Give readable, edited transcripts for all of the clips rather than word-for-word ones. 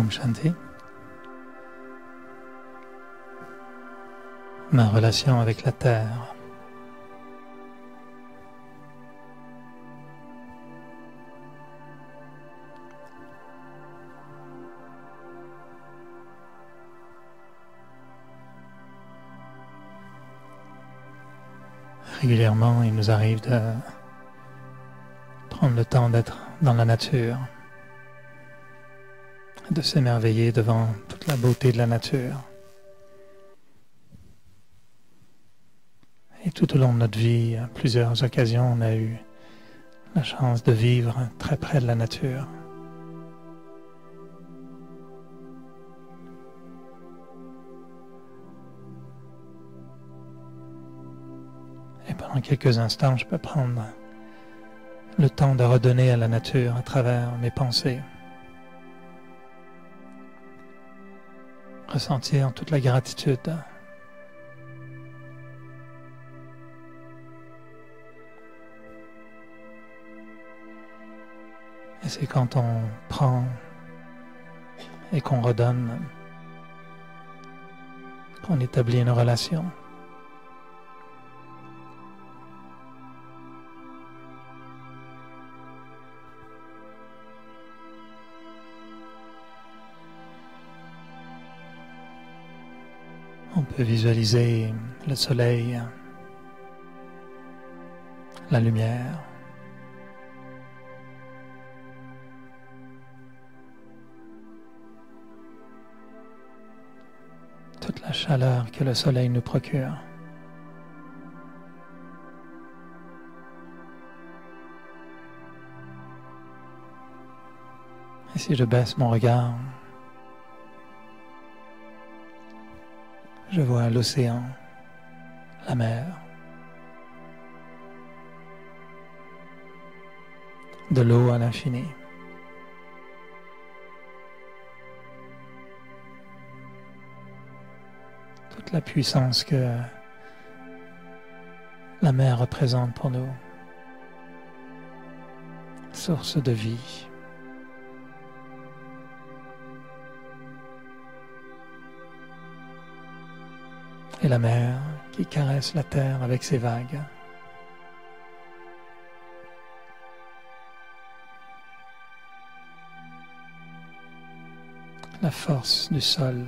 Om Shanti. Ma relation avec la Terre. Régulièrement, il nous arrive de prendre le temps d'être dans la nature, de s'émerveiller devant toute la beauté de la nature. Et tout au long de notre vie, à plusieurs occasions, on a eu la chance de vivre très près de la nature. Et pendant quelques instants, je peux prendre le temps de redonner à la nature à travers mes pensées. Ressentir toute la gratitude. Et c'est quand on prend et qu'on redonne qu'on établit une relation. On peut visualiser le soleil, la lumière, toute la chaleur que le soleil nous procure. Et si je baisse mon regard, je vois l'océan, la mer, de l'eau à l'infini. Toute la puissance que la mer représente pour nous, source de vie. Et la mer qui caresse la terre avec ses vagues. La force du sol,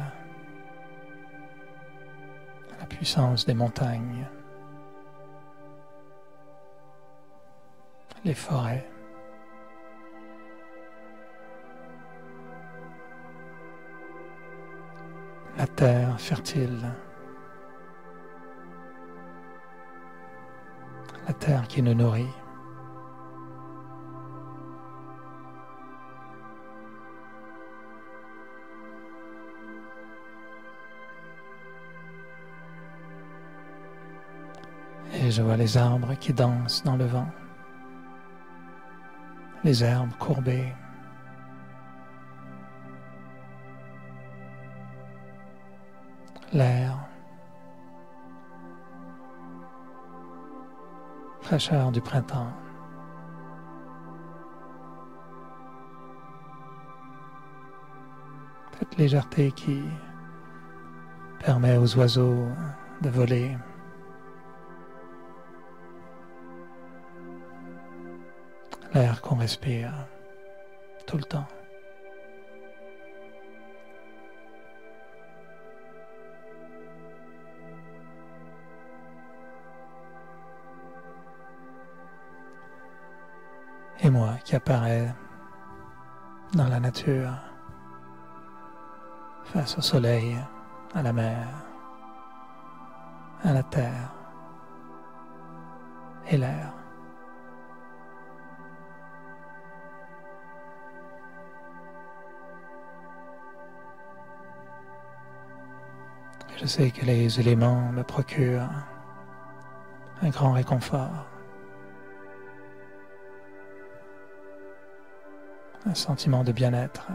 la puissance des montagnes, les forêts. La terre fertile. La terre qui nous nourrit. Et je vois les arbres qui dansent dans le vent, les herbes courbées, l'air, fraîcheur du printemps. Cette légèreté qui permet aux oiseaux de voler. L'air qu'on respire tout le temps. Et moi qui apparaît dans la nature, face au soleil, à la mer, à la terre et l'air. Je sais que les éléments me procurent un grand réconfort. Un sentiment de bien-être.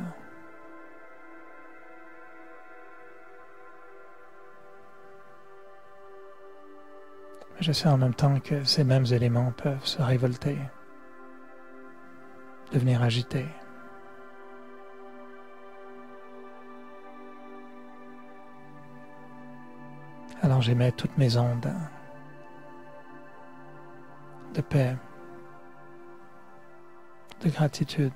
Je sais en même temps que ces mêmes éléments peuvent se révolter, devenir agités. Alors j'émets toutes mes ondes de paix, de gratitude.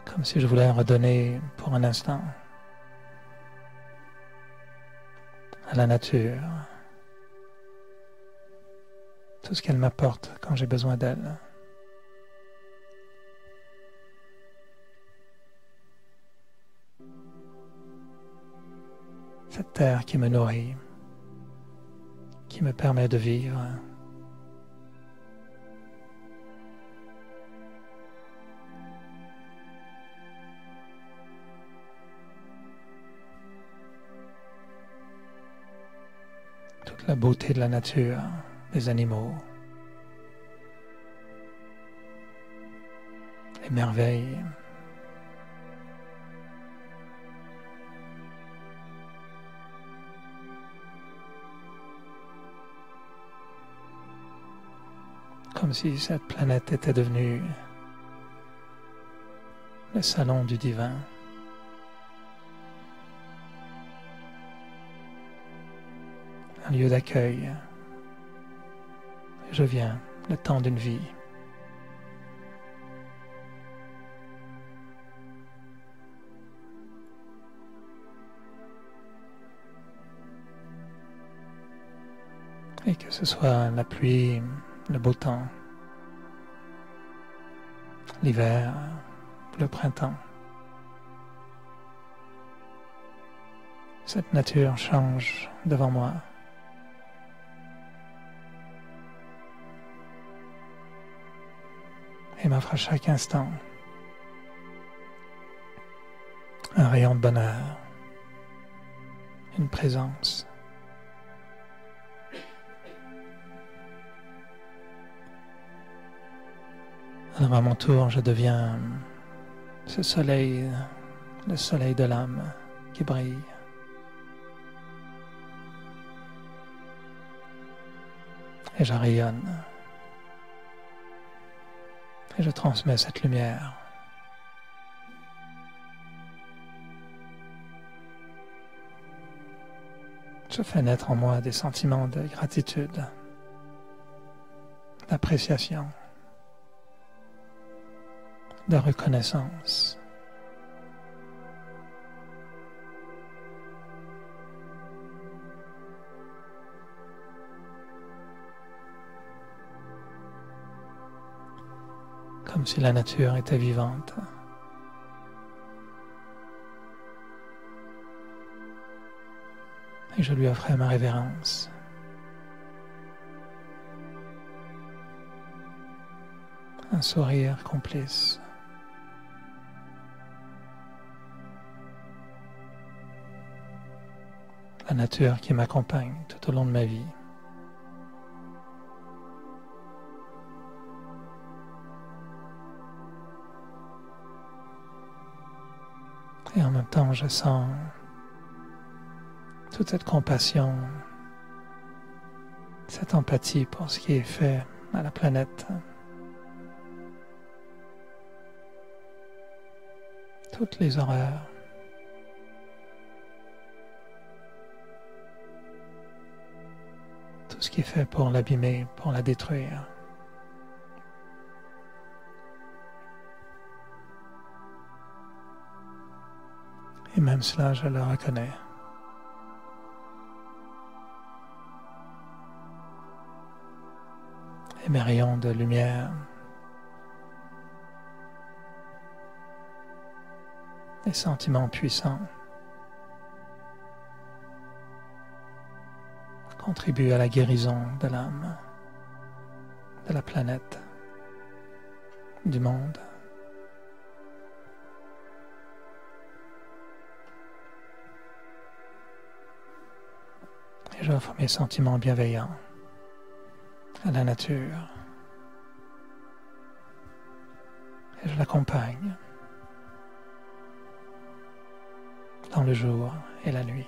Comme si je voulais redonner pour un instant à la nature tout ce qu'elle m'apporte quand j'ai besoin d'elle. Cette terre qui me nourrit, qui me permet de vivre. Toute la beauté de la nature, des animaux, les merveilles. Comme si cette planète était devenue le salon du divin. Un lieu d'accueil. Je viens, le temps d'une vie. Et que ce soit la pluie, le beau temps, l'hiver, le printemps. Cette nature change devant moi. Et m'offre à chaque instant un rayon de bonheur, une présence. Alors à mon tour, je deviens ce soleil, le soleil de l'âme qui brille. Et je rayonne. Et je transmets cette lumière. Je fais naître en moi des sentiments de gratitude, d'appréciation, de reconnaissance. Comme si la nature était vivante. Et je lui offrais ma révérence. Un sourire complice. La nature qui m'accompagne tout au long de ma vie. Et en même temps, je sens toute cette compassion, cette empathie pour ce qui est fait à la planète. Toutes les horreurs. Tout ce qui est fait pour l'abîmer, pour la détruire. Et même cela, je le reconnais. Et mes rayons de lumière, des sentiments puissants, contribuent à la guérison de l'âme, de la planète, du monde. Et j'offre mes sentiments bienveillants à la nature. Et je l'accompagne dans le jour et la nuit.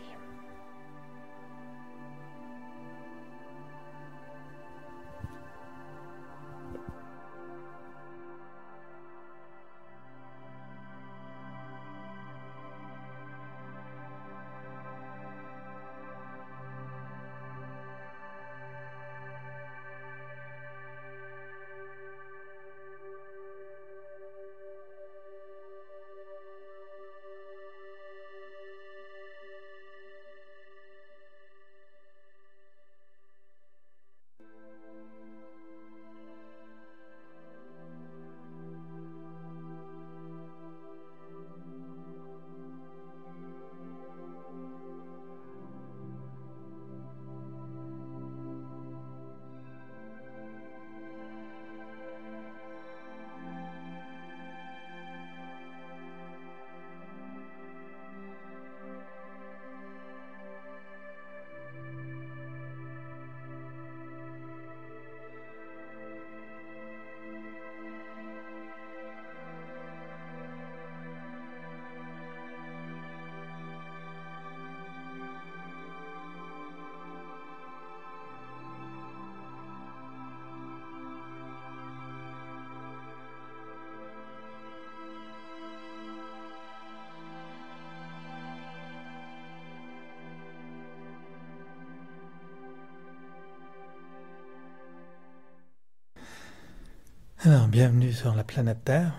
Alors, bienvenue sur la planète Terre.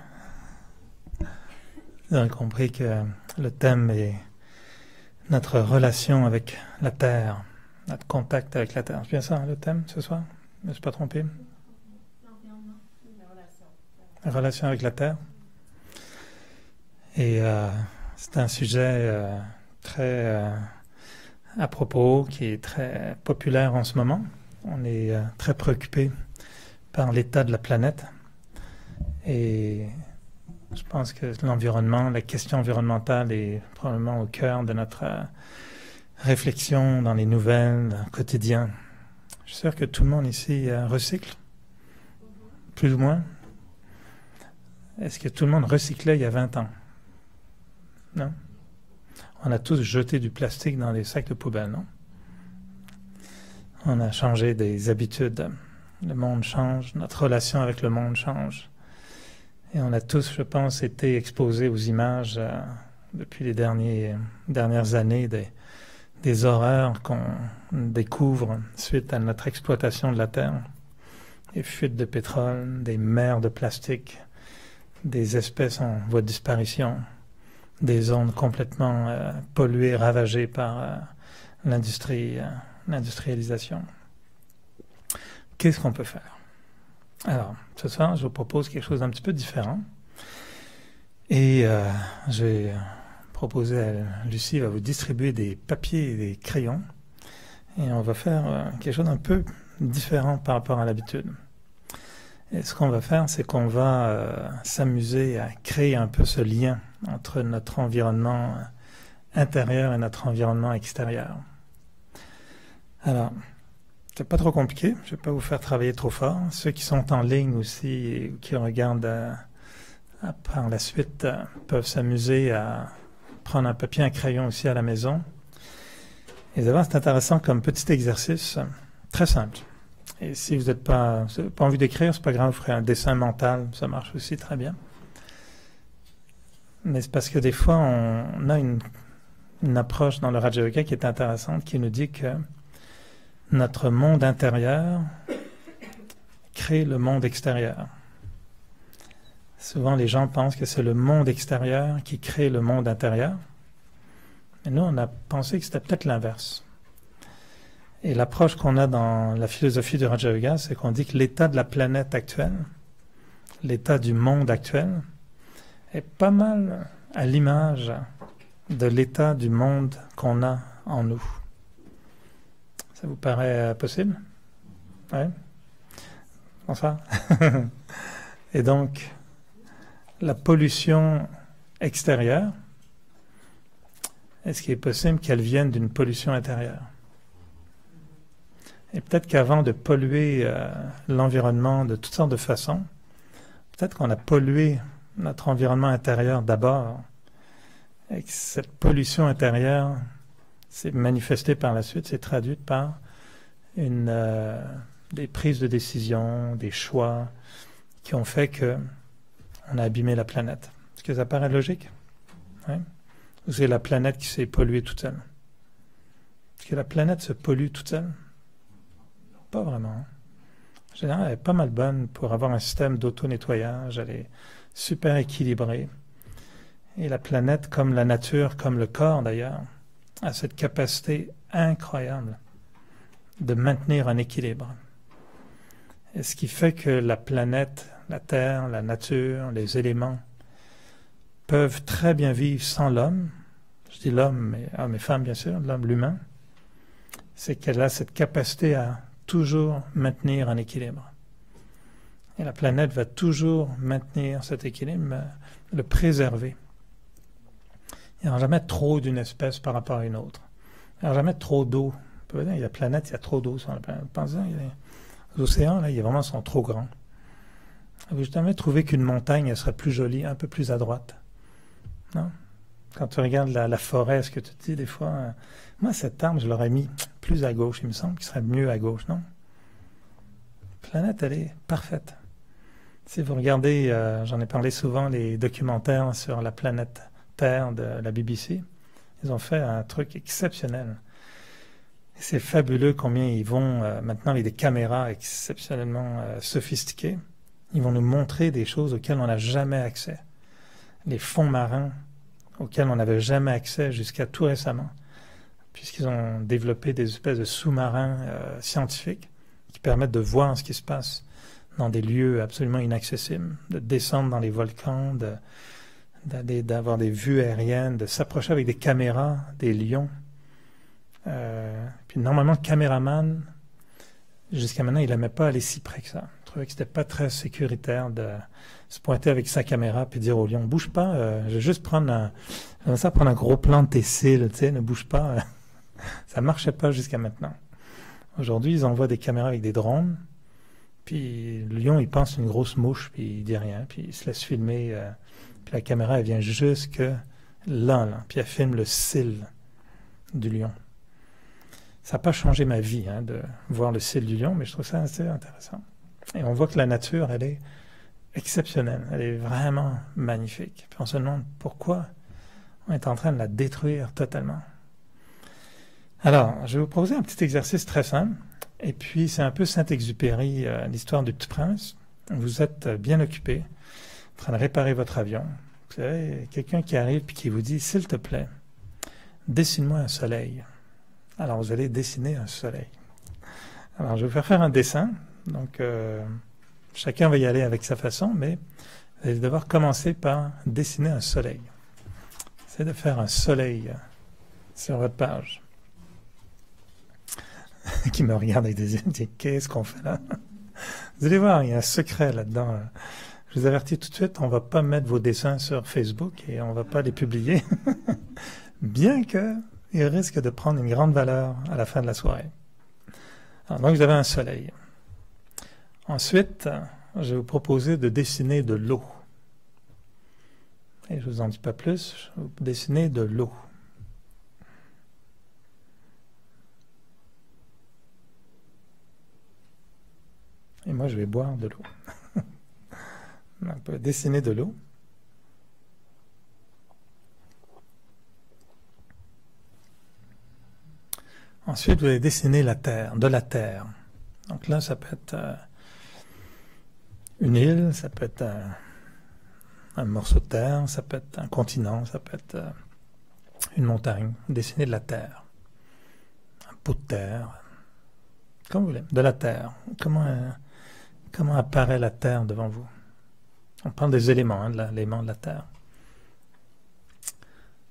Vous avez compris que le thème est notre relation avec la Terre, notre contact avec la Terre. C'est bien ça, hein, le thème ce soir? Je ne me suis pas trompé? L'environnement, la relation. La relation avec la Terre. Et c'est un sujet très à propos, qui est très populaire en ce moment. On est très préoccupé par l'état de la planète. Et je pense que l'environnement, la question environnementale est probablement au cœur de notre réflexion dans les nouvelles, quotidiennes. Je suis sûr que tout le monde ici recycle, plus ou moins. Est-ce que tout le monde recyclait il y a 20 ans? Non? On a tous jeté du plastique dans les sacs de poubelle, non? On a changé des habitudes. Le monde change, notre relation avec le monde change. Et on a tous, je pense, été exposés aux images depuis les dernières années des horreurs qu'on découvre suite à notre exploitation de la Terre. Des fuites de pétrole, des mers de plastique, des espèces en voie de disparition, des zones complètement polluées, ravagées par l'industrialisation. Qu'est-ce qu'on peut faire? Alors, ce soir, je vous propose quelque chose d'un petit peu différent. Et je vais proposer à Lucie va vous distribuer des papiers et des crayons. Et on va faire quelque chose d'un peu différent par rapport à l'habitude. Et ce qu'on va faire, c'est qu'on va s'amuser à créer un peu ce lien entre notre environnement intérieur et notre environnement extérieur. Alors, c'est pas trop compliqué, je ne vais pas vous faire travailler trop fort. Ceux qui sont en ligne aussi et qui regardent par la suite peuvent s'amuser à prendre un papier et un crayon aussi à la maison. Et d'abord, c'est intéressant comme petit exercice, très simple. Et si vous n'avez pas envie d'écrire, c'est pas grave, vous ferez un dessin mental, ça marche aussi très bien. Mais c'est parce que des fois, on a une approche dans le Raja Yoga qui est intéressante, qui nous dit que notre monde intérieur crée le monde extérieur. Souvent, les gens pensent que c'est le monde extérieur qui crée le monde intérieur. Mais nous, on a pensé que c'était peut-être l'inverse. Et l'approche qu'on a dans la philosophie du Raja Yoga, c'est qu'on dit que l'état de la planète actuelle, l'état du monde actuel, est pas mal à l'image de l'état du monde qu'on a en nous. Ça vous paraît possible? Oui? Bonsoir. Et donc, la pollution extérieure, est-ce qu'il est possible qu'elle vienne d'une pollution intérieure? Et peut-être qu'avant de polluer l'environnement de toutes sortes de façons, peut-être qu'on a pollué notre environnement intérieur d'abord, et que cette pollution intérieure s'est manifestée par la suite, s'est traduite par des prises de décision, des choix qui ont fait qu'on a abîmé la planète. Est-ce que ça paraît logique? Oui? Ou c'est la planète qui s'est polluée toute seule? Est-ce que la planète se pollue toute seule? Pas vraiment. En général, elle est pas mal bonne pour avoir un système d'auto-nettoyage. Elle est super équilibrée. Et la planète, comme la nature, comme le corps d'ailleurs, a cette capacité incroyable de maintenir un équilibre. Et ce qui fait que la planète, la Terre, la nature, les éléments peuvent très bien vivre sans l'homme. Je dis l'homme, mais hommes et femmes bien sûr, l'humain. C'est qu'elle a cette capacité à toujours maintenir un équilibre. Et la planète va toujours maintenir cet équilibre, le préserver. Il n'y aura jamais trop d'une espèce par rapport à une autre. Il n'y aura jamais trop d'eau. Il y a la planète, il y a trop d'eau sur la planète. Pensez, les océans, là, ils vraiment sont trop grands. Vous jamais trouvé qu'une montagne, elle serait plus jolie, un peu plus à droite? Non? Quand tu regardes la forêt, est-ce que tu te dis des fois, moi, cet arbre, je l'aurais mis plus à gauche, il me semble qu'il serait mieux à gauche, non? La planète, elle est parfaite. Si vous regardez, j'en ai parlé souvent, les documentaires sur la planète Terre de la BBC, ils ont fait un truc exceptionnel. C'est fabuleux combien ils vont maintenant avec des caméras exceptionnellement sophistiquées Ils vont nous montrer des choses auxquelles on n'a jamais accès. Les fonds marins auxquels on n'avait jamais accès jusqu'à tout récemment, puisqu'ils ont développé des espèces de sous-marins scientifiques qui permettent de voir ce qui se passe dans des lieux absolument inaccessibles, de descendre dans les volcans, d'avoir des vues aériennes, de s'approcher avec des caméras, des lions. Puis normalement, le caméraman, jusqu'à maintenant, il n'aimait pas aller si près que ça. Il trouvait que c'était pas très sécuritaire de se pointer avec sa caméra puis dire au lion, bouge pas, je vais juste prendre un gros plan de tes cils, tu sais, ne bouge pas. Ça marchait pas jusqu'à maintenant. Aujourd'hui, ils envoient des caméras avec des drones, puis le lion, il pense une grosse mouche, puis il dit rien, puis il se laisse filmer, puis la caméra, elle vient jusque là, puis elle filme le cil du lion. Ça n'a pas changé ma vie de voir le cil du lion, mais je trouve ça assez intéressant. Et on voit que la nature, elle est exceptionnelle, elle est vraiment magnifique. Puis on se demande pourquoi on est en train de la détruire totalement. Alors, je vais vous proposer un petit exercice très simple, et puis c'est un peu Saint-Exupéry, l'histoire du Petit Prince. Vous êtes bien occupé, en train de réparer votre avion. Vous savez, quelqu'un qui arrive et qui vous dit, s'il te plaît, dessine-moi un soleil. Alors, vous allez dessiner un soleil. Alors, je vais vous faire un dessin. Donc, chacun va y aller avec sa façon, mais vous allez devoir commencer par dessiner un soleil. Essayez de faire un soleil sur votre page. Qui me regarde avec des yeux, dit, qu'est-ce qu'on fait là? Vous allez voir, il y a un secret là-dedans. Je vous avertis tout de suite, on ne va pas mettre vos dessins sur Facebook et on ne va pas les publier. Bien qu'ils risquent de prendre une grande valeur à la fin de la soirée. Alors, donc, vous avez un soleil. Ensuite, je vais vous proposer de dessiner de l'eau. Et je ne vous en dis pas plus, je vais vous dessiner de l'eau. Et moi, je vais boire de l'eau. On peut dessiner de l'eau. Ensuite, vous allez dessiner la terre, de la terre. Donc là, ça peut être une île, ça peut être un morceau de terre, ça peut être un continent, ça peut être une montagne. Dessiner de la terre. Un pot de terre. Comme vous voulez. De la terre. Comment apparaît la terre devant vous? On prend des éléments, l'élément de la terre.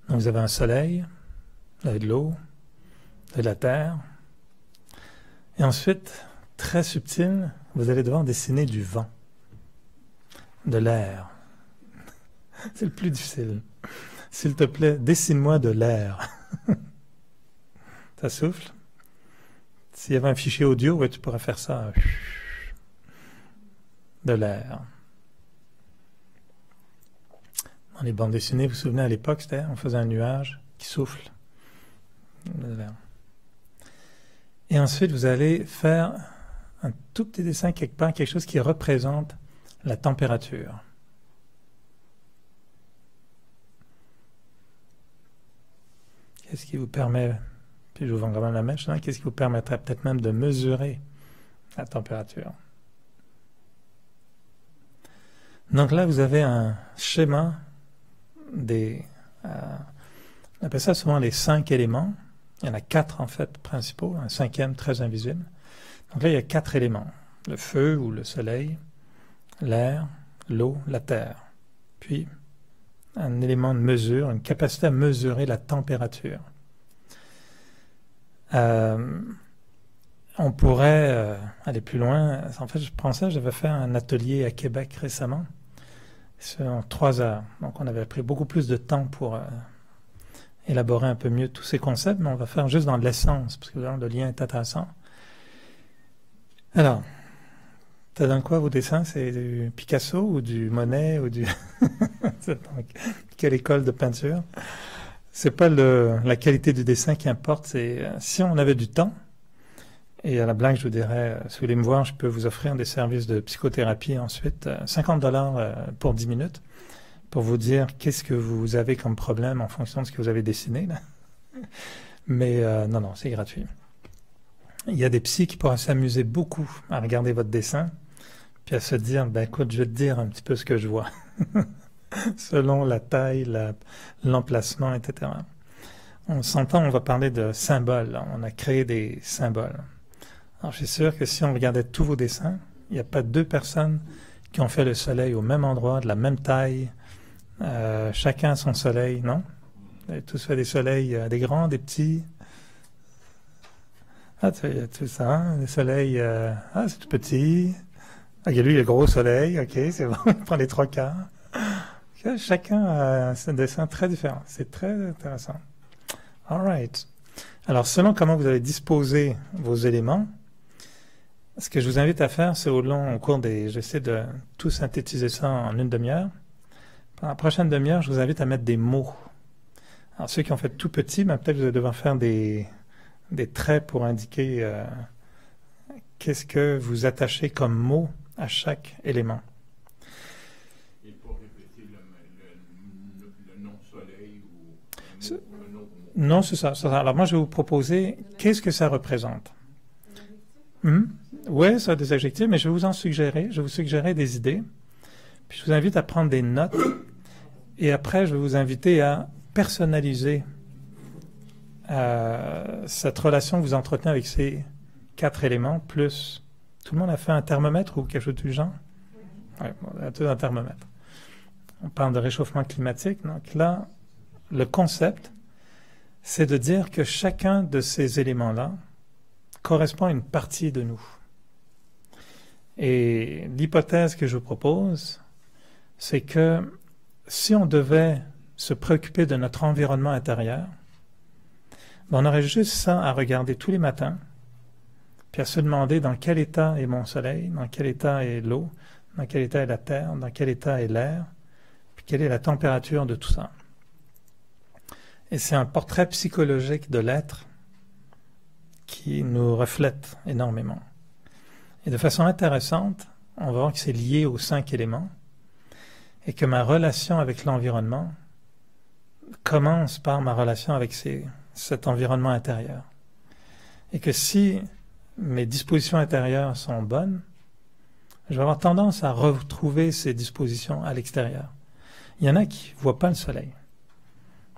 Donc vous avez un soleil, vous avez de l'eau, vous avez de la terre. Et ensuite, très subtil, vous allez devoir dessiner du vent, de l'air. C'est le plus difficile. S'il te plaît, dessine-moi de l'air. Ça souffle. S'il y avait un fichier audio, ouais, tu pourrais faire ça. De l'air. Dans les bandes dessinées, vous vous souvenez, à l'époque, on faisait un nuage qui souffle. De l'air. Et ensuite, vous allez faire un tout petit dessin quelque part, quelque chose qui représente la température. Qu'est-ce qui vous permet, puis je vous vends quand même la mèche, qu'est-ce qui vous permettrait peut-être même de mesurer la température? Donc là, vous avez un schéma on appelle ça souvent les 5 éléments. Il y en a 4 en fait principaux, un 5e très invisible. Donc là, il y a 4 éléments. Le feu ou le soleil, l'air, l'eau, la terre. Puis, un élément de mesure, une capacité à mesurer la température. On pourrait aller plus loin. En fait, je prends ça, j'avais fait un atelier à Québec récemment, en 3 heures. Donc, on avait pris beaucoup plus de temps pour élaborer un peu mieux tous ces concepts, mais on va faire juste dans l'essence, parce que là, le lien est intéressant. Alors, ça donne quoi vos dessins? C'est du Picasso ou du Monet ou du... Quelle école de peinture? C'est pas la qualité du dessin qui importe, c'est si on avait du temps, et à la blague, je vous dirais, si vous voulez me voir, je peux vous offrir des services de psychothérapie ensuite, $50 pour 10 minutes, pour vous dire qu'est-ce que vous avez comme problème en fonction de ce que vous avez dessiné, là. Mais non, c'est gratuit. Il y a des psys qui pourraient s'amuser beaucoup à regarder votre dessin, puis à se dire, ben écoute, je vais te dire un petit peu ce que je vois, selon la taille, l'emplacement, etc. On s'entend, on va parler de symboles, là. On a créé des symboles. Alors je suis sûr que si on regardait tous vos dessins, il n'y a pas deux personnes qui ont fait le soleil au même endroit, de la même taille, chacun son soleil, non? Vous avez tous fait des soleils, des grands, des petits. Ah, tu as tout ça, hein? Des soleils, ah, c'est tout petit. Ok, lui, il a le gros soleil, ok, c'est bon, il prend les trois quarts. Okay, chacun a un dessin très différent, c'est très intéressant. All right. Alors, selon comment vous avez disposé vos éléments, ce que je vous invite à faire, c'est au cours des... J'essaie de tout synthétiser ça en une demi-heure. Pendant la prochaine demi-heure, je vous invite à mettre des mots. Alors, ceux qui ont fait tout petit, ben, peut-être que vous allez devoir faire des traits pour indiquer qu'est-ce que vous attachez comme mot à chaque élément. Et pour répéter le nom soleil ou un autre mot. Non, c'est ça. Alors, moi, je vais vous proposer qu'est-ce que ça représente. Oui, ça a des adjectifs, mais je vais vous suggérer des idées. Puis je vous invite à prendre des notes. Et après, je vais vous inviter à personnaliser cette relation que vous entretenez avec ces 4 éléments, plus... Tout le monde a fait un thermomètre ou quelque chose du genre? Oui, on a tout un thermomètre. On parle de réchauffement climatique. Donc là, le concept, c'est de dire que chacun de ces éléments-là correspond à une partie de nous. Et l'hypothèse que je vous propose, c'est que si on devait se préoccuper de notre environnement intérieur, on aurait juste ça à regarder tous les matins, puis à se demander dans quel état est mon soleil, dans quel état est l'eau, dans quel état est la terre, dans quel état est l'air, puis quelle est la température de tout ça. Et c'est un portrait psychologique de l'être qui nous reflète énormément. Et de façon intéressante, on va voir que c'est lié aux 5 éléments et que ma relation avec l'environnement commence par ma relation avec cet environnement intérieur. Et que si mes dispositions intérieures sont bonnes, je vais avoir tendance à retrouver ces dispositions à l'extérieur. Il y en a qui ne voient pas le soleil.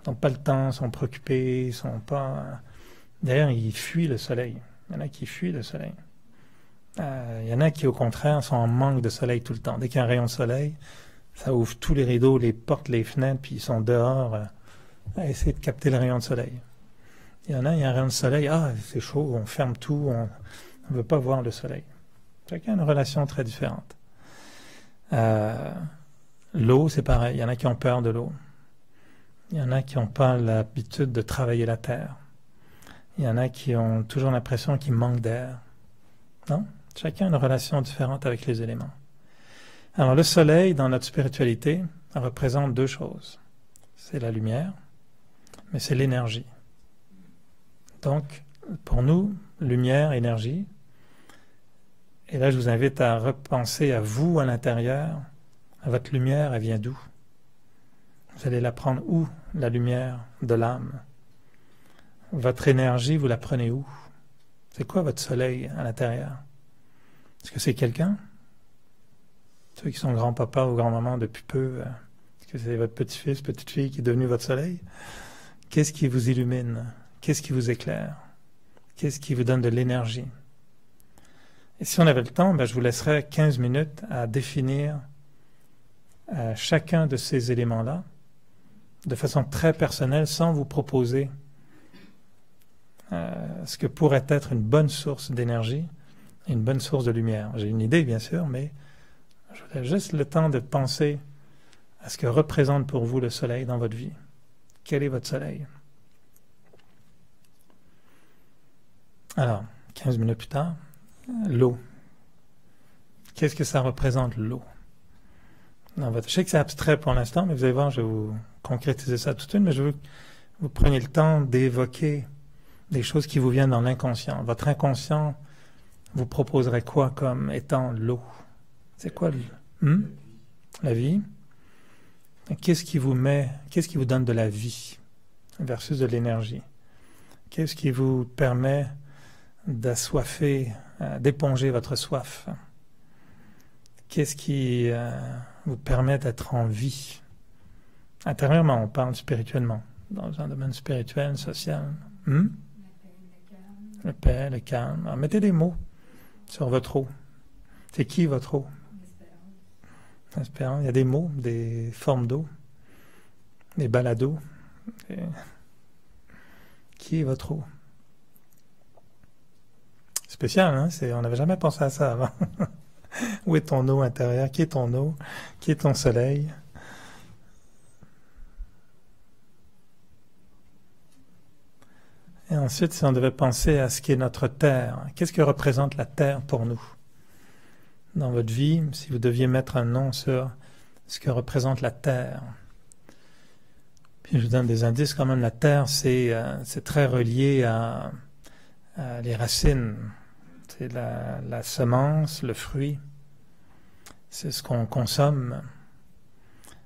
Ils n'ont pas le temps, sont préoccupés, sont pas... D'ailleurs, ils fuient le soleil. Il y en a qui fuient le soleil. Il y en a qui, au contraire, sont en manque de soleil tout le temps. Dès qu'il y a un rayon de soleil, ça ouvre tous les rideaux, les portes, les fenêtres, puis ils sont dehors à essayer de capter le rayon de soleil. Il y en a, il y a un rayon de soleil, ah, c'est chaud, on ferme tout, on ne veut pas voir le soleil. Chacun a une relation très différente. L'eau, c'est pareil. Il y en a qui ont peur de l'eau. Il y en a qui n'ont pas l'habitude de travailler la terre. Il y en a qui ont toujours l'impression qu'il manque d'air. Non? Chacun a une relation différente avec les éléments. Alors le soleil, dans notre spiritualité, représente 2 choses. C'est la lumière, mais c'est l'énergie. Donc, pour nous, lumière, énergie. Et là, je vous invite à repenser à vous à l'intérieur. À votre lumière, elle vient d'où? Vous allez la prendre où, la lumière de l'âme? Votre énergie, vous la prenez où? C'est quoi votre soleil à l'intérieur? Est-ce que c'est quelqu'un? Ceux qui sont grand-papa ou grand-maman depuis peu, est-ce que c'est votre petit-fils, petite-fille qui est devenu votre soleil? Qu'est-ce qui vous illumine? Qu'est-ce qui vous éclaire? Qu'est-ce qui vous donne de l'énergie? Et si on avait le temps, je vous laisserai 15 minutes à définir chacun de ces éléments-là de façon très personnelle, sans vous proposer ce que pourrait être une bonne source d'énergie et une bonne source de lumière. J'ai une idée, bien sûr, mais je voulais juste le temps de penser à ce que représente pour vous le soleil dans votre vie. Quel est votre soleil? Alors, 15 minutes plus tard, l'eau. Qu'est-ce que ça représente, l'eau? Je sais que c'est abstrait pour l'instant, mais vous allez voir, je vais vous concrétiser ça tout de suite, mais je veux que vous preniez le temps d'évoquer des choses qui vous viennent dans l'inconscient. Votre inconscient vous proposerait quoi comme étant l'eau? C'est quoi la vie? Qu'est-ce qui vous donne de la vie versus de l'énergie? Qu'est-ce qui vous permet d'assoiffer, d'éponger votre soif? Qu'est-ce qui vous permet d'être en vie? Intérieurement, on parle spirituellement, dans un domaine spirituel, social. La paix, le calme. Alors, mettez des mots sur votre eau. C'est qui votre eau? L'espérance. Il y a des mots, des formes d'eau, des balados. Qui est votre eau? Spécial, hein? On n'avait jamais pensé à ça avant. Où est ton eau intérieure? Qui est ton eau? Qui est ton soleil? Et ensuite, si on devait penser à ce qui est notre terre, qu'est-ce que représente la terre pour nous? Dans votre vie, si vous deviez mettre un nom sur ce que représente la terre. Puis je vous donne des indices quand même. La terre, c'est très relié à les racines. C'est la semence, le fruit. C'est ce qu'on consomme.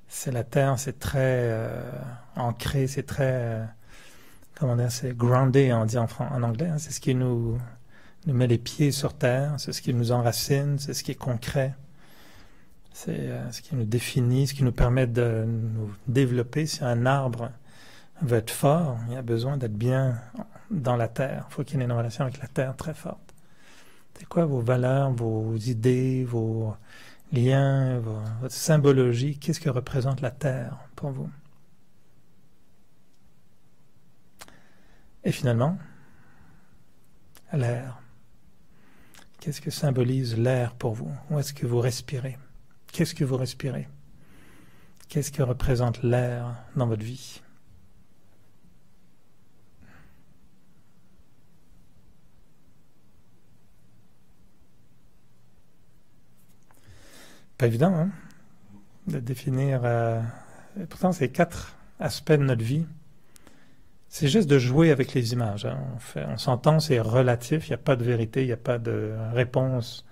C'est la terre, c'est très ancré, c'est très... comment dire, c'est grounded, on dit en anglais. Hein, c'est ce qui nous met les pieds sur terre, c'est ce qui nous enracine, c'est ce qui est concret. C'est ce qui nous définit, ce qui nous permet de nous développer. Si un arbre veut être fort, il a besoin d'être bien dans la terre. Il faut qu'il y ait une relation avec la terre très forte. C'est quoi vos valeurs, vos idées, vos liens, votre symbologie? Qu'est-ce que représente la terre pour vous? Et finalement, l'air. Qu'est-ce que symbolise l'air pour vous? Où est-ce que vous respirez? Qu'est-ce que vous respirez? Qu'est-ce que représente l'air dans votre vie? Pas évident, hein? De définir... pourtant, c'est 4 aspects de notre vie. C'est juste de jouer avec les images. Hein. On s'entend, c'est relatif, il n'y a pas de vérité, il n'y a pas de réponse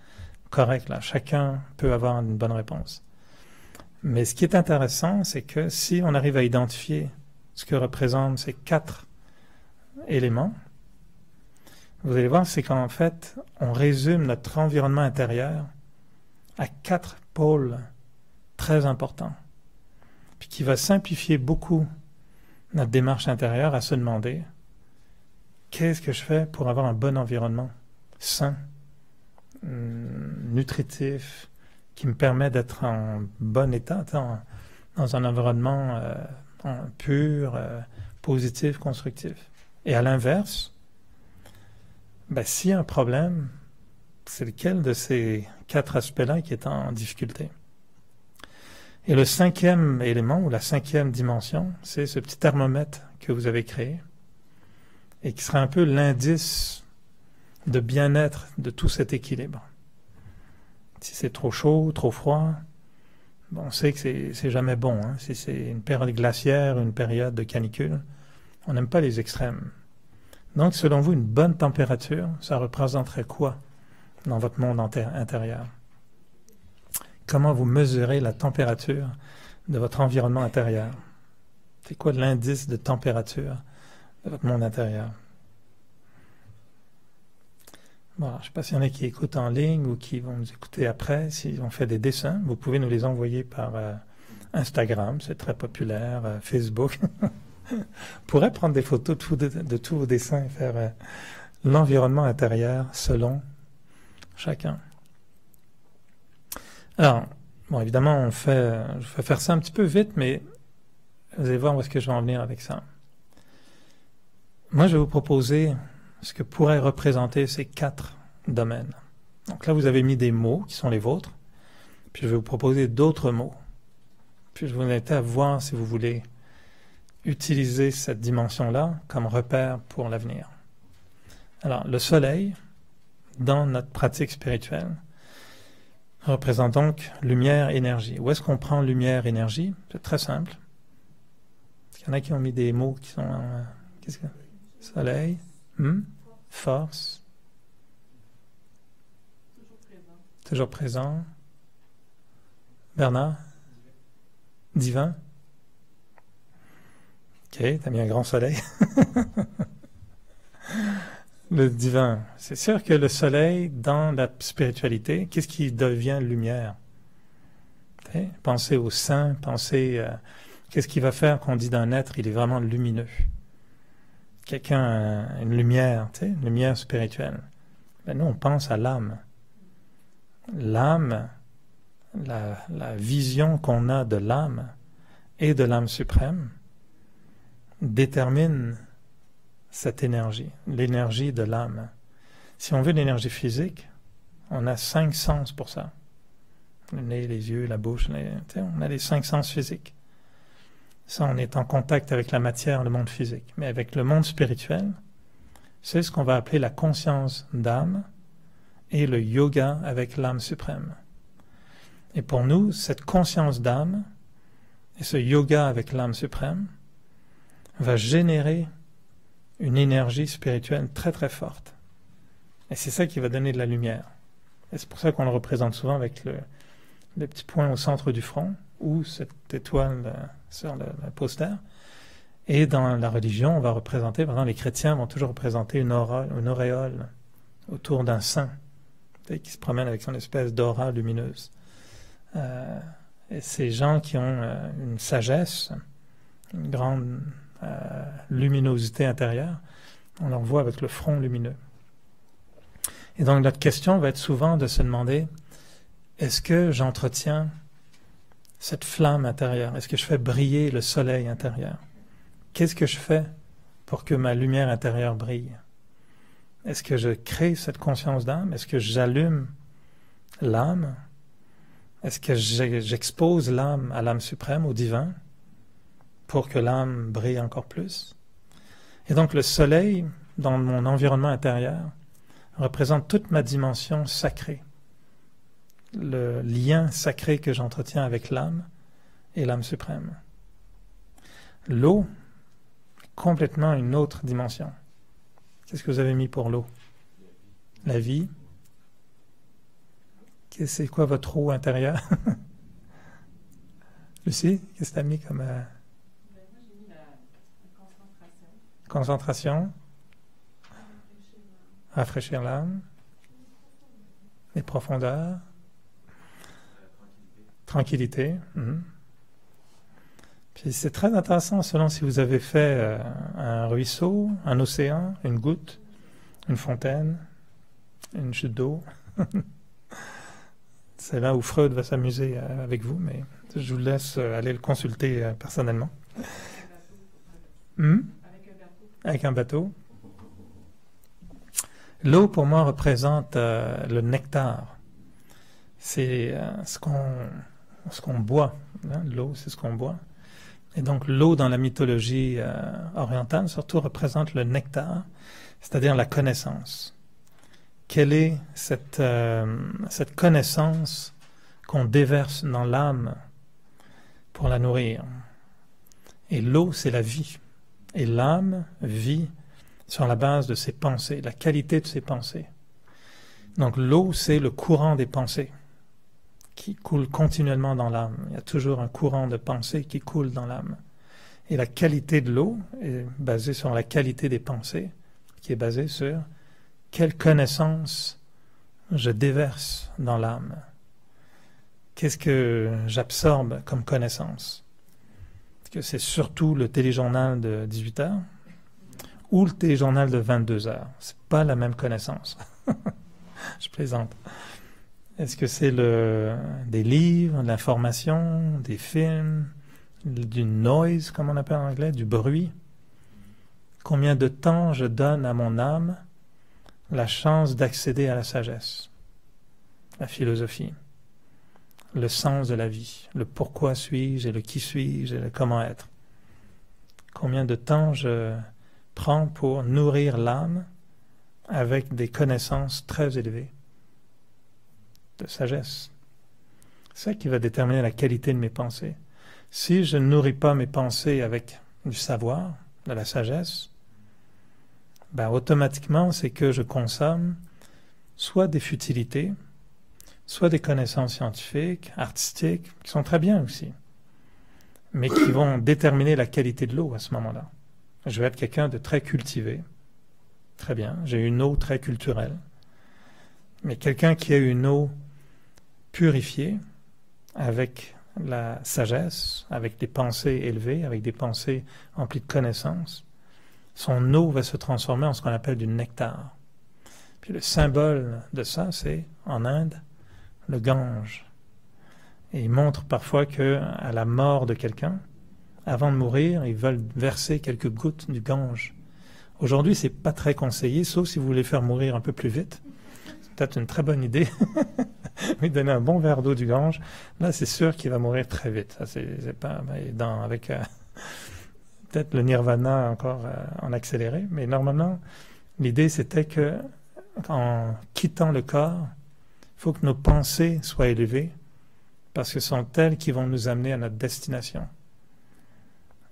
correcte. Là. Chacun peut avoir une bonne réponse. Mais ce qui est intéressant, c'est que si on arrive à identifier ce que représentent ces 4 éléments, vous allez voir, c'est qu'en fait, on résume notre environnement intérieur à 4 pôles très importants, puis qui va simplifier beaucoup notre démarche intérieure à se demander qu'est-ce que je fais pour avoir un bon environnement sain, nutritif, qui me permet d'être en bon état, dans un environnement pur, positif, constructif. Et à l'inverse, s'il y a un problème, c'est lequel de ces 4 aspects-là qui est en difficulté? Et le 5e élément, ou la 5e dimension, c'est ce petit thermomètre que vous avez créé et qui sera un peu l'indice de bien-être de tout cet équilibre. Si c'est trop chaud, trop froid, on sait que c'est jamais bon. Hein. Si c'est une période glaciaire, une période de canicule, on n'aime pas les extrêmes. Donc, selon vous, une bonne température, ça représenterait quoi dans votre monde intérieur? Comment vous mesurez la température de votre environnement intérieur? C'est quoi l'indice de température de votre monde intérieur? Bon, je ne sais pas s'il y en a qui écoutent en ligne ou qui vont nous écouter après. S'ils ont fait des dessins, vous pouvez nous les envoyer par Instagram, c'est très populaire, Facebook. On pourrait prendre des photos de tous vos dessins et faire l'environnement intérieur selon chacun. Alors, bon, évidemment, je vais faire ça un petit peu vite, mais vous allez voir où est-ce que je vais en venir avec ça. Moi, je vais vous proposer ce que pourraient représenter ces 4 domaines. Donc là, vous avez mis des mots qui sont les vôtres, puis je vais vous proposer d'autres mots. Puis je vais vous inviter à voir si vous voulez utiliser cette dimension-là comme repère pour l'avenir. Alors, le soleil, dans notre pratique spirituelle, représente donc lumière, énergie. Où est-ce qu'on prend lumière, énergie? C'est très simple. Il y en a qui ont mis des mots qui sont... qu'est-ce que... Soleil, force. Toujours présent. Bernard? Divin? Ok, t'as mis un grand soleil. Le divin. C'est sûr que le soleil, dans la spiritualité, qu'est-ce qui devient lumière? Okay? Pensez au saint, pensez qu'est-ce qui va faire qu'on dit d'un être, il est vraiment lumineux. Quelqu'un a une lumière, tu sais, une lumière spirituelle. Ben nous, on pense à l'âme. L'âme, la vision qu'on a de l'âme et de l'âme suprême détermine cette énergie, l'énergie de l'âme. Si on veut l'énergie physique, on a 5 sens pour ça. Le nez, les yeux, la bouche, on a les 5 sens physiques. Ça, on est en contact avec la matière, le monde physique. Mais avec le monde spirituel, c'est ce qu'on va appeler la conscience d'âme et le yoga avec l'âme suprême. Et pour nous, cette conscience d'âme et ce yoga avec l'âme suprême va générer une énergie spirituelle très très forte. Et c'est ça qui va donner de la lumière. Et c'est pour ça qu'on le représente souvent avec le petit point au centre du front ou cette étoile sur le poster. Et dans la religion, on va représenter, par exemple, les chrétiens vont toujours représenter une auréole autour d'un saint qui se promène avec son espèce d'aura lumineuse. Et ces gens qui ont une sagesse, une grande luminosité intérieure, on leur voit avec le front lumineux. Et donc notre question va être souvent de se demander, est-ce que j'entretiens cette flamme intérieure? Est-ce que je fais briller le soleil intérieur? Qu'est-ce que je fais pour que ma lumière intérieure brille? Est-ce que je crée cette conscience d'âme? Est-ce que j'allume l'âme? Est-ce que j'expose l'âme à l'âme suprême, au divin, pour que l'âme brille encore plus? Et donc le soleil, dans mon environnement intérieur, représente toute ma dimension sacrée, le lien sacré que j'entretiens avec l'âme et l'âme suprême. L'eau, complètement une autre dimension. Qu'est-ce que vous avez mis pour l'eau? La vie. C'est quoi votre eau intérieure? Lucie, qu'est-ce que tu as mis comme... Moi, j'ai mis la concentration. Concentration. Rafraîchir l'âme. Les profondeurs. Tranquillité. Puis c'est très intéressant selon si vous avez fait un ruisseau, un océan, une goutte, une fontaine, une chute d'eau. C'est là où Freud va s'amuser avec vous, mais je vous laisse aller le consulter personnellement. Avec un bateau. L'eau, pour moi, représente le nectar. C'est ce qu'on boit. Hein? L'eau, c'est ce qu'on boit. Et donc, l'eau, dans la mythologie orientale, surtout, représente le nectar, c'est-à-dire la connaissance. Quelle est cette connaissance qu'on déverse dans l'âme pour la nourrir? Et l'eau, c'est la vie. Et l'âme vit sur la base de ses pensées, la qualité de ses pensées. Donc l'eau, c'est le courant des pensées qui coule continuellement dans l'âme. Il y a toujours un courant de pensée qui coule dans l'âme. Et la qualité de l'eau est basée sur la qualité des pensées, qui est basée sur quelle connaissance je déverse dans l'âme. Qu'est-ce que j'absorbe comme connaissance? Est-ce que c'est surtout le téléjournal de 18 heures ou le téléjournal de 22 heures? C'est pas la même connaissance. Je plaisante. Est-ce que c'est des livres, de l'information, des films, du noise, comme on appelle en anglais, du bruit? Combien de temps je donne à mon âme la chance d'accéder à la sagesse, la philosophie, le sens de la vie, le pourquoi suis-je et le qui suis-je et le comment être? Combien de temps je prends pour nourrir l'âme avec des connaissances très élevées de sagesse? C'est ça qui va déterminer la qualité de mes pensées. Si je ne nourris pas mes pensées avec du savoir, de la sagesse, ben automatiquement, c'est que je consomme soit des futilités, soit des connaissances scientifiques, artistiques, qui sont très bien aussi, mais qui vont déterminer la qualité de l'eau à ce moment-là. Je vais être quelqu'un de très cultivé, très bien, j'ai une eau très culturelle, mais quelqu'un qui a une eau purifiée, avec la sagesse, avec des pensées élevées, avec des pensées emplies de connaissances, son eau va se transformer en ce qu'on appelle du nectar. Puis le symbole de ça, c'est, en Inde, le Gange. Et il montre parfois qu'à la mort de quelqu'un, avant de mourir, ils veulent verser quelques gouttes du Gange. Aujourd'hui, c'est pas très conseillé, sauf si vous voulez faire mourir un peu plus vite. C'est peut-être une très bonne idée. Lui donner un bon verre d'eau du Gange. Là, c'est sûr qu'il va mourir très vite. Ça, c'est pas avec peut-être le nirvana encore en accéléré. Mais normalement, l'idée, c'était que en quittant le corps, il faut que nos pensées soient élevées parce que ce sont elles qui vont nous amener à notre destination.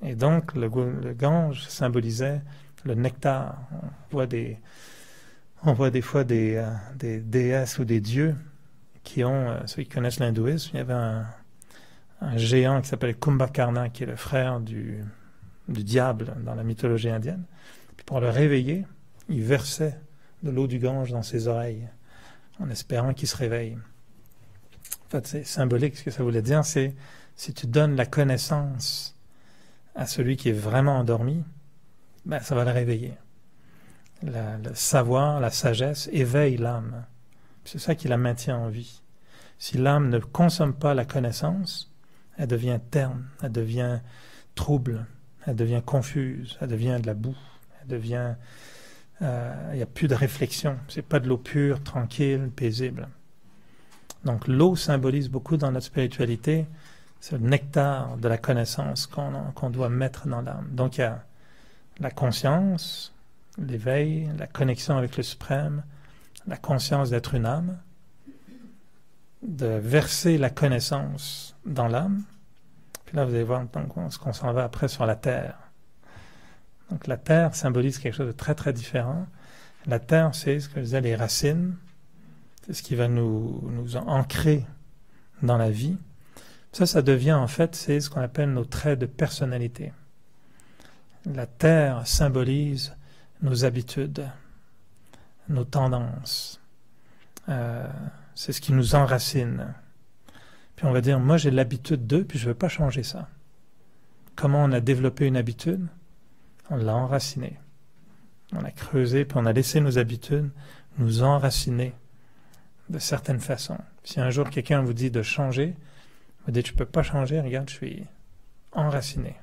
Et donc, le Gange symbolisait le nectar. On voit des fois des déesses ou des dieux qui ont, ceux qui connaissent l'hindouisme, il y avait un géant qui s'appelait Kumbhakarna, qui est le frère du diable dans la mythologie indienne. Puis pour le réveiller, il versait de l'eau du Gange dans ses oreilles, en espérant qu'il se réveille. En fait, c'est symbolique. Ce que ça voulait dire, c'est si tu donnes la connaissance à celui qui est vraiment endormi, ben, ça va le réveiller. Le savoir, la sagesse éveille l'âme. C'est ça qui la maintient en vie. Si l'âme ne consomme pas la connaissance, elle devient terne, elle devient trouble, elle devient confuse, elle devient de la boue, elle devient... il n'y a plus de réflexion. C'est pas de l'eau pure, tranquille, paisible. Donc l'eau symbolise beaucoup dans notre spiritualité, c'est le nectar de la connaissance qu'on doit mettre dans l'âme. Donc il y a la conscience, l'éveil, la connexion avec le suprême, la conscience d'être une âme, de verser la connaissance dans l'âme. Puis là, vous allez voir donc, ce qu'on s'en va après sur la terre. Donc la terre symbolise quelque chose de très très différent. La terre, c'est ce que je disais, les racines. C'est ce qui va nous ancrer dans la vie. Ça devient en fait, c'est ce qu'on appelle nos traits de personnalité. La terre symbolise nos habitudes, nos tendances. C'est ce qui nous enracine. Puis on va dire, moi j'ai l'habitude de, puis je ne veux pas changer ça. Comment on a développé une habitude? On l'a enracinée. On a creusé, puis on a laissé nos habitudes nous enraciner de certaines façons. Si un jour quelqu'un vous dit de changer, vous dites, je ne peux pas changer, regarde, je suis enraciné.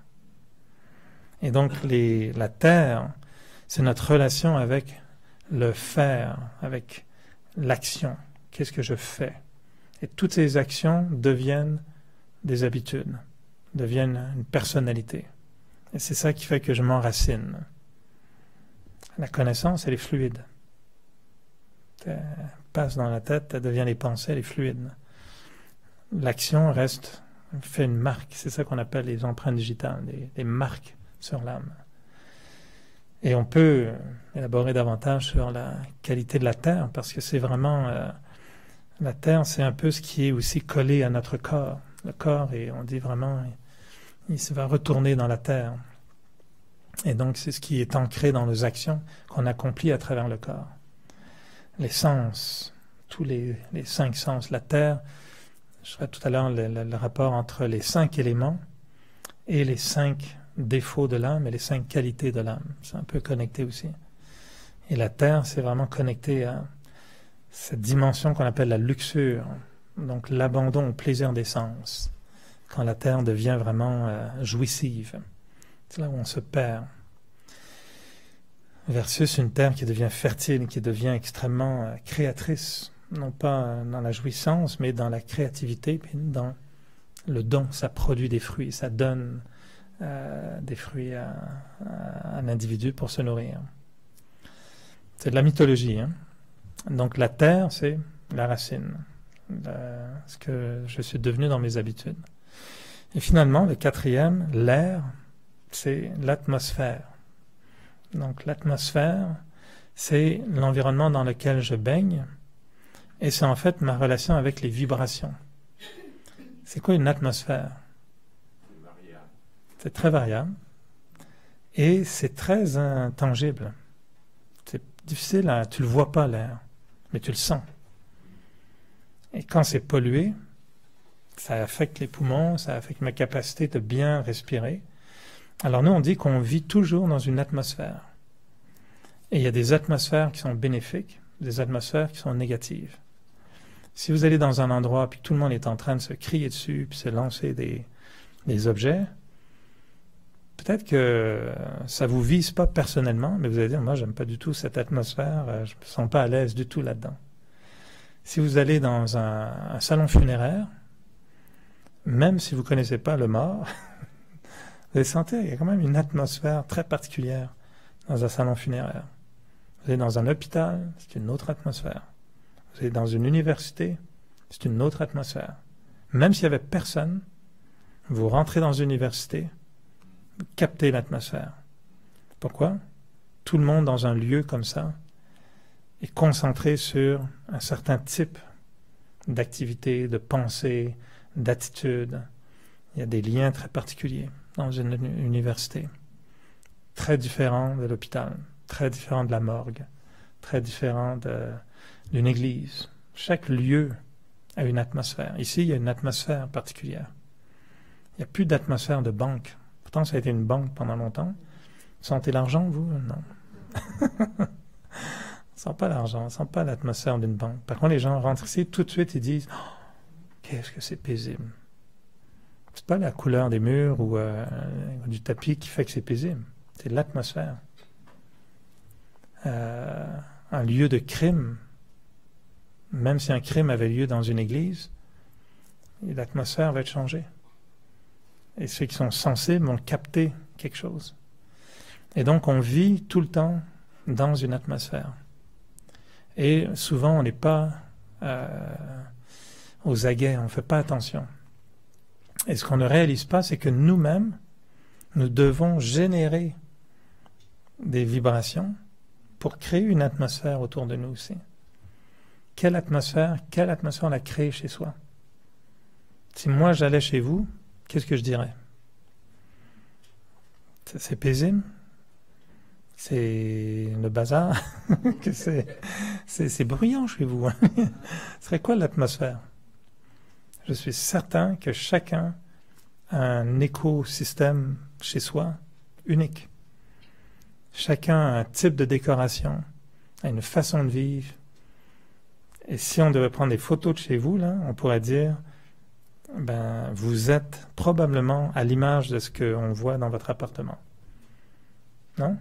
Et donc la terre, c'est notre relation avec le faire, avec l'action. Qu'est-ce que je fais? Et toutes ces actions deviennent des habitudes, deviennent une personnalité. Et c'est ça qui fait que je m'enracine. La connaissance, elle est fluide. Elle passe dans la tête, elle devient les pensées, elle est fluide. L'action fait une marque. C'est ça qu'on appelle les empreintes digitales, des marques sur l'âme. Et on peut élaborer davantage sur la qualité de la terre, parce que c'est vraiment... la terre, c'est un peu ce qui est aussi collé à notre corps. Le corps, et on dit vraiment, il se va retourner dans la terre. Et donc, c'est ce qui est ancré dans nos actions qu'on accomplit à travers le corps. Les sens, tous les 5 sens. La terre, je ferai tout à l'heure le rapport entre les 5 éléments et les 5 défauts de l'âme et les 5 qualités de l'âme. C'est un peu connecté aussi. Et la terre, c'est vraiment connecté à cette dimension qu'on appelle la luxure, donc l'abandon au plaisir des sens, quand la terre devient vraiment jouissive. C'est là où on se perd. Versus une terre qui devient fertile, qui devient extrêmement créatrice, non pas dans la jouissance, mais dans la créativité, puis dans le don. Ça produit des fruits, ça donne des fruits à l'individu pour se nourrir. C'est de la mythologie, hein. Donc la terre, c'est la racine, ce que je suis devenu dans mes habitudes. Et finalement, le 4e, l'air, c'est l'atmosphère. Donc l'atmosphère, c'est l'environnement dans lequel je baigne, et c'est en fait ma relation avec les vibrations. C'est quoi une atmosphère? C'est très variable, et c'est très intangible. C'est difficile, tu le vois pas l'air, mais tu le sens. Et quand c'est pollué, Ça affecte les poumons, ça affecte ma capacité de bien respirer. Alors nous, on dit qu'on vit toujours dans une atmosphère. Et il y a des atmosphères qui sont bénéfiques, des atmosphères qui sont négatives. Si vous allez dans un endroit puis tout le monde est en train de se crier dessus puis se lancer des objets, peut-être que ça ne vous vise pas personnellement, mais vous allez dire, moi, j'aime pas du tout cette atmosphère, je ne me sens pas à l'aise du tout là-dedans. Si vous allez dans un salon funéraire, même si vous ne connaissez pas le mort, vous allez sentir qu'il y a quand même une atmosphère très particulière dans un salon funéraire. Vous allez dans un hôpital, c'est une autre atmosphère. Vous allez dans une université, c'est une autre atmosphère. Même s'il n'y avait personne, vous rentrez dans une université, vous captez l'atmosphère. Pourquoi? Tout le monde dans un lieu comme ça est concentré sur un certain type d'activité, de pensée, d'attitude. Il y a des liens très particuliers dans une université, très différents de l'hôpital, très différents de la morgue, très différents d'une église. Chaque lieu a une atmosphère. Ici, il y a une atmosphère particulière. Il n'y a plus d'atmosphère de banque. Pourtant, ça a été une banque pendant longtemps. Vous sentez l'argent, vous? Non. On ne sent pas l'argent, on ne sent pas l'atmosphère d'une banque. Par contre, les gens rentrent ici, tout de suite, ils disent oh, « Qu'est-ce que c'est paisible !» C'est pas la couleur des murs ou du tapis qui fait que c'est paisible. C'est l'atmosphère. Un lieu de crime, même si un crime avait lieu dans une église, l'atmosphère va être changée. Et ceux qui sont sensibles vont capter quelque chose. Et donc, on vit tout le temps dans une atmosphère. Et souvent, on n'est pas aux aguets, on ne fait pas attention. Et ce qu'on ne réalise pas, c'est que nous-mêmes, nous devons générer des vibrations pour créer une atmosphère autour de nous aussi. Quelle atmosphère on a créée chez soi? Si moi j'allais chez vous, qu'est-ce que je dirais? C'est paisible? C'est le bazar? C'est bruyant chez vous. Ce serait quoi l'atmosphère? Je suis certain que chacun a un écosystème chez soi unique. Chacun a un type de décoration, a une façon de vivre. Et si on devait prendre des photos de chez vous, là, on pourrait dire, ben, vous êtes probablement à l'image de ce qu'on voit dans votre appartement. Non?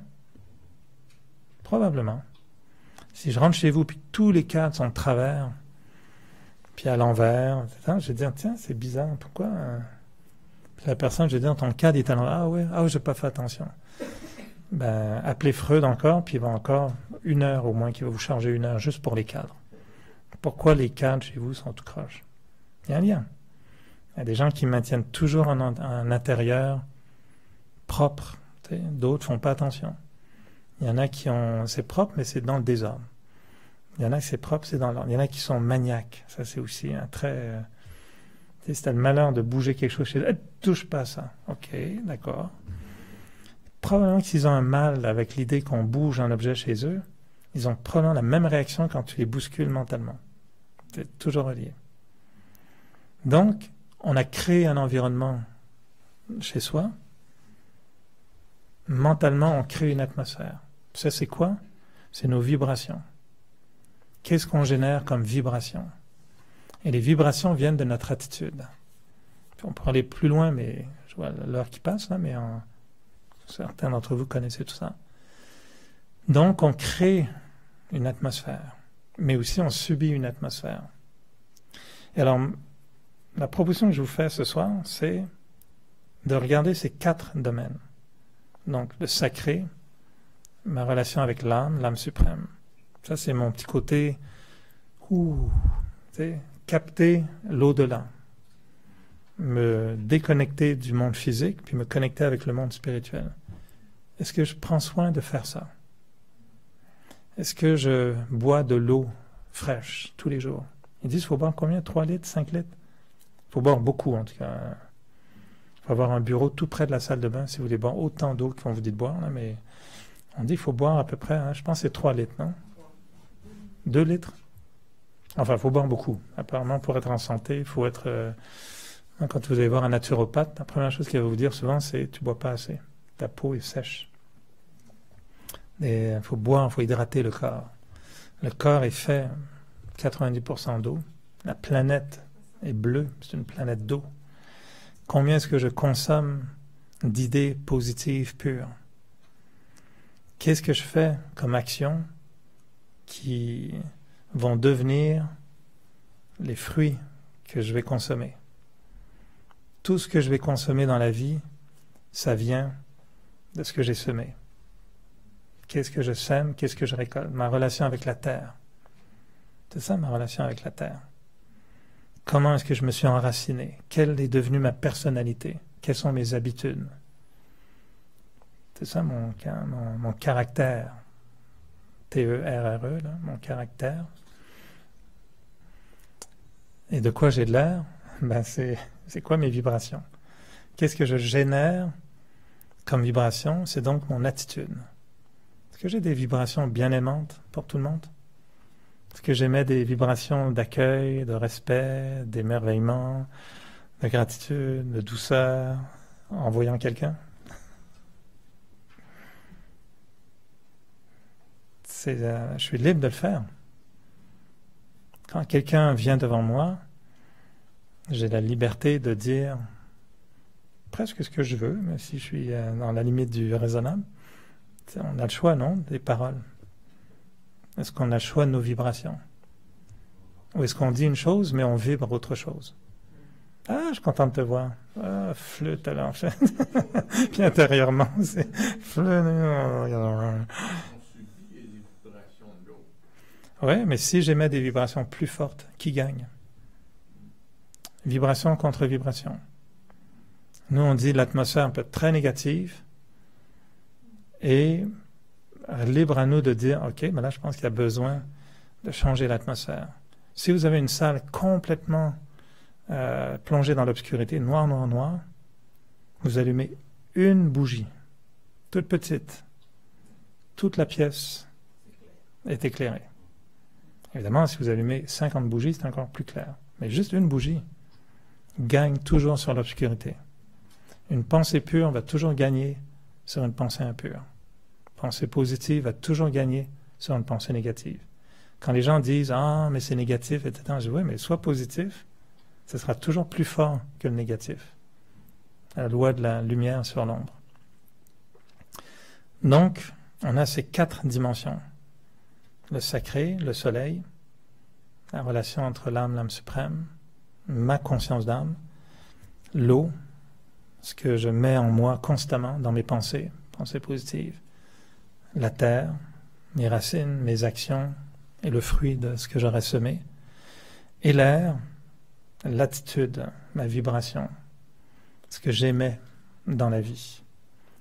Probablement. Si je rentre chez vous, puis tous les cadres sont de travers, puis à l'envers, je vais dire, tiens, c'est bizarre, pourquoi? Puis la personne, je vais dire, ton cadre est à l'envers. Ah ouais, j'ai pas fait attention. Ben, appelez Freud encore, puis il va encore 1 heure au moins, qui va vous charger 1 heure juste pour les cadres. Pourquoi les cadres chez vous sont tout croche? Il y a un lien. Il y a des gens qui maintiennent toujours un intérieur propre, d'autres font pas attention. Il y en a qui ont, c'est propre, mais c'est dans le désordre. Il y en a qui c'est propre, c'est dans l'ordre. Il y en a qui sont maniaques. Ça, c'est aussi un très... si tu as le malheur de bouger quelque chose chez eux, touche pas à ça. Ok, d'accord. Probablement qu'ils ont un mal avec l'idée qu'on bouge un objet chez eux. Ils ont probablement la même réaction quand tu les bouscules mentalement. C'est toujours relié. Donc, on a créé un environnement chez soi. Mentalement, on crée une atmosphère. Ça, c'est quoi? C'est nos vibrations. Qu'est-ce qu'on génère comme vibration? Et les vibrations viennent de notre attitude. Puis on peut aller plus loin, mais je vois l'heure qui passe, là, mais certains d'entre vous connaissez tout ça. Donc, on crée une atmosphère, mais aussi on subit une atmosphère. Et alors, la proposition que je vous fais ce soir, c'est de regarder ces 4 domaines. Donc, le sacré, ma relation avec l'âme suprême. Ça, c'est mon petit côté, capter l'au-delà. Me déconnecter du monde physique, puis me connecter avec le monde spirituel. Est-ce que je prends soin de faire ça? Est-ce que je bois de l'eau fraîche tous les jours? Ils disent, il faut boire combien? 3 litres, 5 litres? Il faut boire beaucoup, en tout cas. Il faut avoir un bureau tout près de la salle de bain si vous voulez boire autant d'eau qu'on vous dit de boire. Là, mais on dit qu'il faut boire à peu près, je pense que c'est 3 litres, non? 2 litres? Enfin, il faut boire beaucoup. Apparemment, pour être en santé, il faut être Quand vous allez voir un naturopathe, la première chose qu'il va vous dire souvent, c'est « tu bois pas assez, ta peau est sèche ». Il faut boire, il faut hydrater le corps. Le corps est fait 90% d'eau. La planète est bleue, c'est une planète d'eau. Combien est-ce que je consomme d'idées positives pures? Qu'est-ce que je fais comme action qui vont devenir les fruits que je vais consommer? Tout ce que je vais consommer dans la vie, ça vient de ce que j'ai semé. Qu'est-ce que je sème? Qu'est-ce que je récolte? Ma relation avec la terre. C'est ça ma relation avec la terre. Comment est-ce que je me suis enraciné? Quelle est devenue ma personnalité? Quelles sont mes habitudes? C'est ça mon caractère. T-E-R-R-E, là, mon caractère. Et de quoi j'ai de l'air? Ben c'est quoi mes vibrations? Qu'est-ce que je génère comme vibration? C'est donc mon attitude. Est-ce que j'ai des vibrations bien aimantes pour tout le monde? Est-ce que j'émets des vibrations d'accueil, de respect, d'émerveillement, de gratitude, de douceur en voyant quelqu'un? Je suis libre de le faire. Quand quelqu'un vient devant moi, j'ai la liberté de dire presque ce que je veux, mais si je suis dans la limite du raisonnable. On a le choix, non, des paroles. Est-ce qu'on a le choix de nos vibrations? Ou est-ce qu'on dit une chose, mais on vibre autre chose? Ah, je suis content de te voir. Ah, flûte alors. Puis intérieurement, c'est flûte. Oui, mais si j'émets des vibrations plus fortes, qui gagne? Vibration contre vibration. Nous, on dit l'atmosphère peut être très négative et libre à nous de dire, OK, mais là, je pense qu'il y a besoin de changer l'atmosphère. Si vous avez une salle complètement plongée dans l'obscurité, noir, noir, noir, vous allumez une bougie, toute petite. Toute la pièce est éclairée. Évidemment, si vous allumez 50 bougies, c'est encore plus clair. Mais juste une bougie gagne toujours sur l'obscurité. Une pensée pure va toujours gagner sur une pensée impure. Une pensée positive va toujours gagner sur une pensée négative. Quand les gens disent « Ah, mais c'est négatif, etc. » je dis « Oui, mais sois positif, ce sera toujours plus fort que le négatif. » La loi de la lumière sur l'ombre. Donc, on a ces 4 dimensions. Le sacré, le soleil, la relation entre l'âme suprême, ma conscience d'âme, l'eau, ce que je mets en moi constamment dans mes pensées, pensées positives, la terre, mes racines, mes actions et le fruit de ce que j'aurais semé, et l'air, l'attitude, ma vibration, ce que j'aimais dans la vie.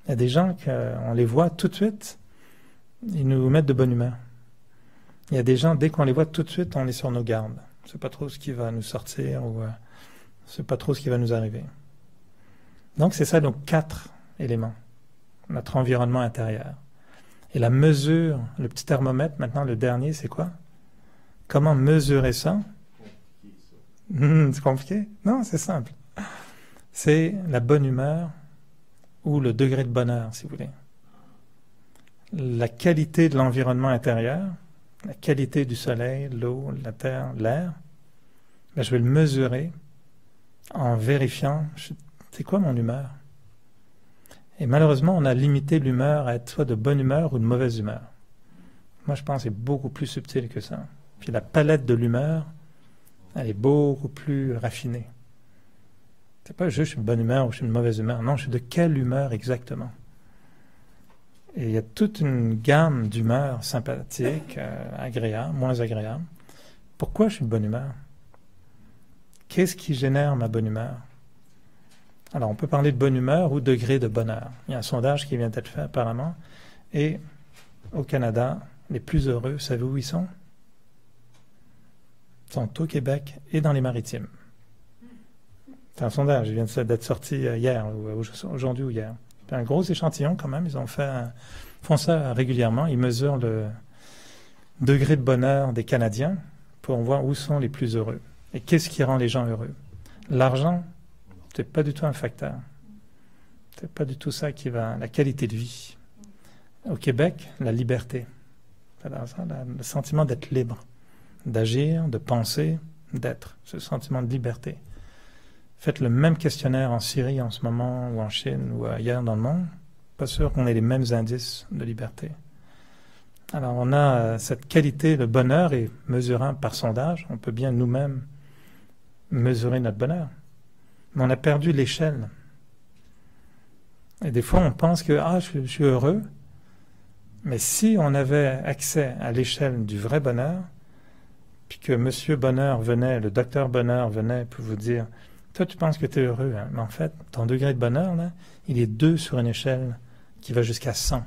Il y a des gens qu'on les voit tout de suite, ils nous mettent de bonne humeur. Il y a des gens, dès qu'on les voit tout de suite, on est sur nos gardes. On ne sait pas trop ce qui va nous sortir ou on ne sait pas trop ce qui va nous arriver. Donc c'est ça, donc 4 éléments. Notre environnement intérieur. Et la mesure, le petit thermomètre, maintenant le dernier, c'est quoi? Comment mesurer ça? C'est compliqué? Non, c'est simple. C'est la bonne humeur ou le degré de bonheur, si vous voulez. La qualité de l'environnement intérieur, la qualité du soleil, l'eau, la terre, l'air, ben, je vais le mesurer en vérifiant c'est quoi mon humeur. Et malheureusement, on a limité l'humeur à être soit de bonne humeur ou de mauvaise humeur. Moi, je pense que c'est beaucoup plus subtil que ça. Puis la palette de l'humeur, elle est beaucoup plus raffinée. C'est pas juste je suis de bonne humeur ou je suis de mauvaise humeur. Non, je suis de quelle humeur exactement. Et il y a toute une gamme d'humeurs sympathiques, agréables, moins agréables. Pourquoi je suis de bonne humeur? Qu'est-ce qui génère ma bonne humeur? Alors, on peut parler de bonne humeur ou degré de bonheur. Il y a un sondage qui vient d'être fait apparemment. Et au Canada, les plus heureux, vous savez où ils sont? Ils sont au Québec et dans les Maritimes. C'est un sondage, il vient d'être sorti hier, ou aujourd'hui ou hier. C'est un gros échantillon quand même, ils font ça régulièrement, ils mesurent le degré de bonheur des Canadiens pour voir où sont les plus heureux. Et qu'est-ce qui rend les gens heureux? L'argent? c'est pas du tout un facteur. C'est pas du tout ça qui va... La qualité de vie. Au Québec, la liberté. Alors, ça, le sentiment d'être libre, d'agir, de penser, d'être. Ce sentiment de liberté. Faites le même questionnaire en Syrie en ce moment, ou en Chine, ou ailleurs dans le monde. Pas sûr qu'on ait les mêmes indices de liberté. Alors, on a cette qualité, le bonheur est mesurable par sondage. On peut bien nous-mêmes mesurer notre bonheur. Mais on a perdu l'échelle. Et des fois, on pense que je suis heureux. Mais si on avait accès à l'échelle du vrai bonheur, puis que Monsieur Bonheur venait, le docteur Bonheur venait pour vous dire, toi, tu penses que tu es heureux, hein? Mais en fait, ton degré de bonheur, là, il est 2 sur une échelle qui va jusqu'à 100.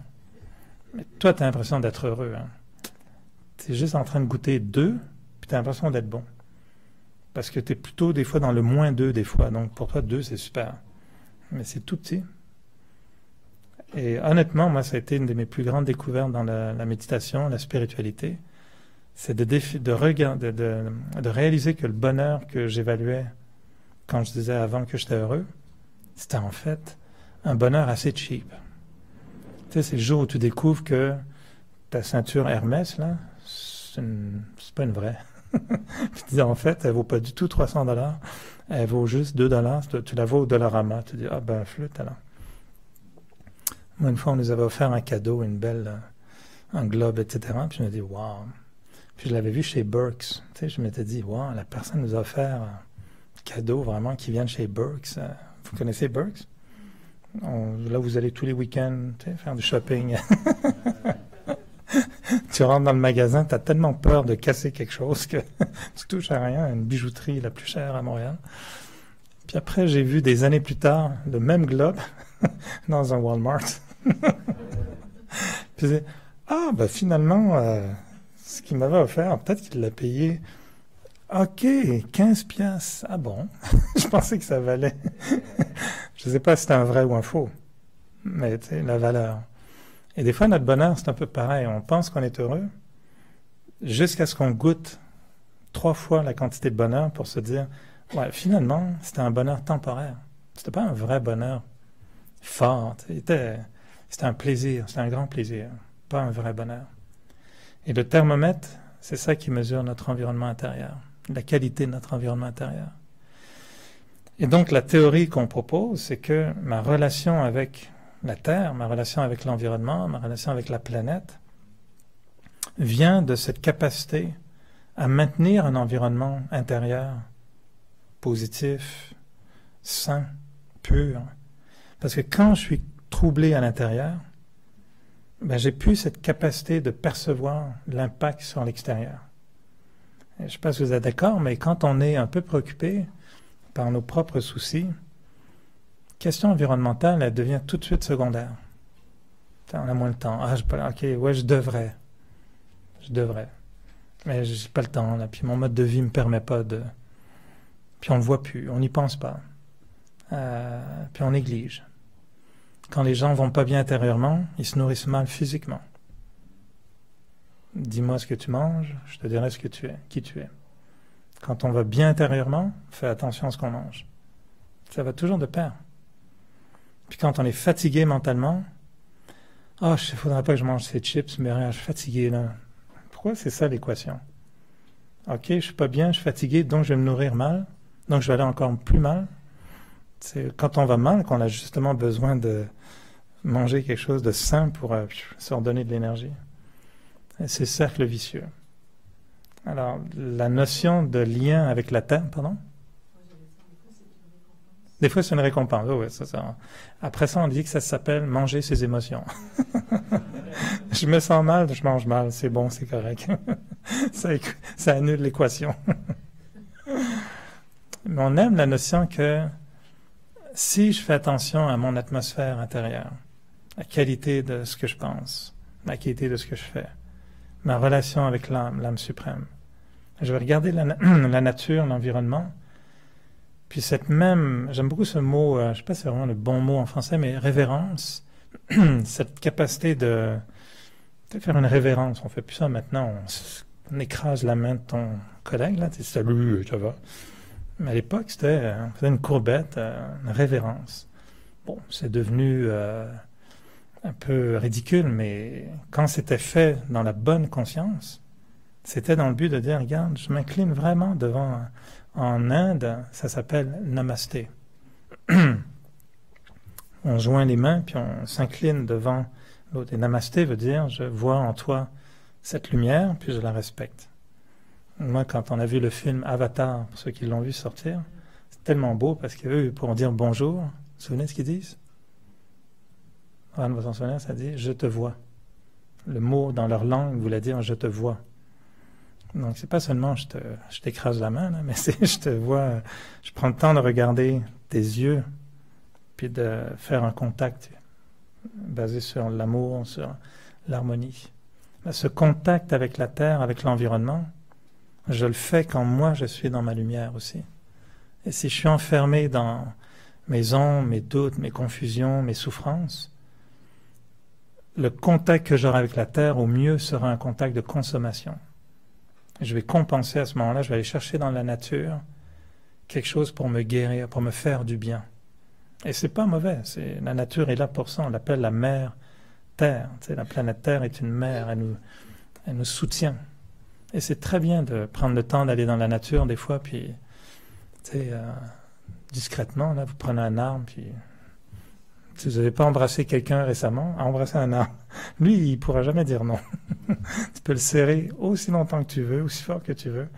Mais toi, tu as l'impression d'être heureux. Hein? Tu es juste en train de goûter 2, puis tu as l'impression d'être bon. Parce que tu es plutôt des fois dans le moins 2 des fois. Donc pour toi, 2, c'est super. Mais c'est tout petit. Et honnêtement, moi, ça a été une de mes plus grandes découvertes dans la méditation, la spiritualité. C'est de réaliser que le bonheur que j'évaluais quand je disais avant que j'étais heureux, c'était en fait un bonheur assez cheap. Tu sais, c'est le jour où tu découvres que ta ceinture Hermès, là, c'est pas une vraie. Puis tu dis, en fait, elle vaut pas du tout 300$, elle vaut juste $. Tu la vaux au Dollarama. Tu dis, ah ben, flûte alors. Moi, une fois, on nous avait offert un cadeau, un globe, etc. Puis je me dis, waouh. Puis je l'avais vu chez Burks. Tu sais, je m'étais dit, waouh, la personne nous a offert un cadeau vraiment qui vient de chez Burks. Vous connaissez Burks? Là, vous allez tous les week-ends, tu sais, faire du shopping. Tu rentres dans le magasin, tu as tellement peur de casser quelque chose que tu touches à rien, une bijouterie la plus chère à Montréal. Puis après, j'ai vu des années plus tard le même globe dans un Walmart. Puis j'ai dit, ben finalement, ce qu'il m'avait offert, peut-être qu'il l'a payé. OK, 15 piastres. Ah bon? Je pensais que ça valait. Je ne sais pas si c'était un vrai ou un faux, mais tu sais, la valeur. Et des fois, notre bonheur, c'est un peu pareil. On pense qu'on est heureux jusqu'à ce qu'on goûte 3 fois la quantité de bonheur pour se dire, ouais, finalement, c'était un bonheur temporaire. C'était pas un vrai bonheur fort. C'était un plaisir, c'était un grand plaisir, pas un vrai bonheur. Et le thermomètre, c'est ça qui mesure notre environnement intérieur, la qualité de notre environnement intérieur. Et donc, la théorie qu'on propose, c'est que ma relation avec la Terre, ma relation avec l'environnement, ma relation avec la planète, vient de cette capacité à maintenir un environnement intérieur positif, sain, pur. Parce que quand je suis troublé à l'intérieur, ben, j'ai plus cette capacité de percevoir l'impact sur l'extérieur. Je ne sais pas si vous êtes d'accord, mais quand on est un peu préoccupé par nos propres soucis, la question environnementale, elle devient tout de suite secondaire. On a moins de temps. OK, ouais, je devrais. Mais j'ai pas le temps, là. Puis mon mode de vie me permet pas de... Puis on le voit plus, on n'y pense pas. Puis on néglige. Quand les gens vont pas bien intérieurement, ils se nourrissent mal physiquement. Dis-moi ce que tu manges, je te dirai ce que tu es, qui tu es. Quand on va bien intérieurement, fais attention à ce qu'on mange. Ça va toujours de pair. Puis quand on est fatigué mentalement, il faudrait pas que je mange ces chips, mais rien, je suis fatigué là. Pourquoi c'est ça l'équation? OK, je suis pas bien, je suis fatigué, donc je vais me nourrir mal, donc je vais aller encore plus mal. C'est quand on va mal qu'on a justement besoin de manger quelque chose de sain pour se redonner de l'énergie. C'est cercle vicieux. Alors, la notion de lien avec la Terre, pardon? Des fois, c'est une récompense. Oh, ouais, ça. Après ça, on dit que ça s'appelle manger ses émotions. Je me sens mal, je mange mal. C'est bon, c'est correct. Ça annule l'équation. Mais on aime la notion que si je fais attention à mon atmosphère intérieure, la qualité de ce que je pense, la qualité de ce que je fais, ma relation avec l'âme suprême, je vais regarder la nature, l'environnement, puis j'aime beaucoup ce mot, je ne sais pas si c'est vraiment le bon mot en français, mais révérence, cette capacité de faire une révérence. On ne fait plus ça maintenant, on écrase la main de ton collègue, là, tu dis salut, ça va. Mais à l'époque, on faisait une courbette, une révérence. Bon, c'est devenu un peu ridicule, mais quand c'était fait dans la bonne conscience, c'était dans le but de dire, regarde, je m'incline vraiment devant... En Inde, ça s'appelle Namasté. On joint les mains, puis on s'incline devant l'autre. Et Namasté veut dire, je vois en toi cette lumière, puis je la respecte. Moi, quand on a vu le film Avatar, pour ceux qui l'ont vu sortir, c'est tellement beau, parce qu'eux, pour dire bonjour, vous vous souvenez de ce qu'ils disent? Vous vous en souvenez, ça dit « je te vois ». Le mot dans leur langue voulait dire « je te vois ». Donc, c'est pas seulement je t'écrase la main, là, mais c'est je te vois, je prends le temps de regarder tes yeux, puis de faire un contact basé sur l'amour, sur l'harmonie. Ce contact avec la terre, avec l'environnement, je le fais quand moi je suis dans ma lumière aussi. Et si je suis enfermé dans mes ombres, mes doutes, mes confusions, mes souffrances, le contact que j'aurai avec la terre, au mieux, sera un contact de consommation. Je vais compenser à ce moment-là, je vais aller chercher dans la nature quelque chose pour me guérir, pour me faire du bien. Et c'est pas mauvais, la nature est là pour ça, on l'appelle la mère Terre. Tu sais, la planète Terre est une mère, elle nous soutient. Et c'est très bien de prendre le temps d'aller dans la nature des fois, puis tu sais, discrètement, là, vous prenez un arbre, puis si vous n'avez pas embrassé quelqu'un récemment, embrassez un arbre. Lui, il ne pourra jamais dire non. Tu peux le serrer aussi longtemps que tu veux, aussi fort que tu veux.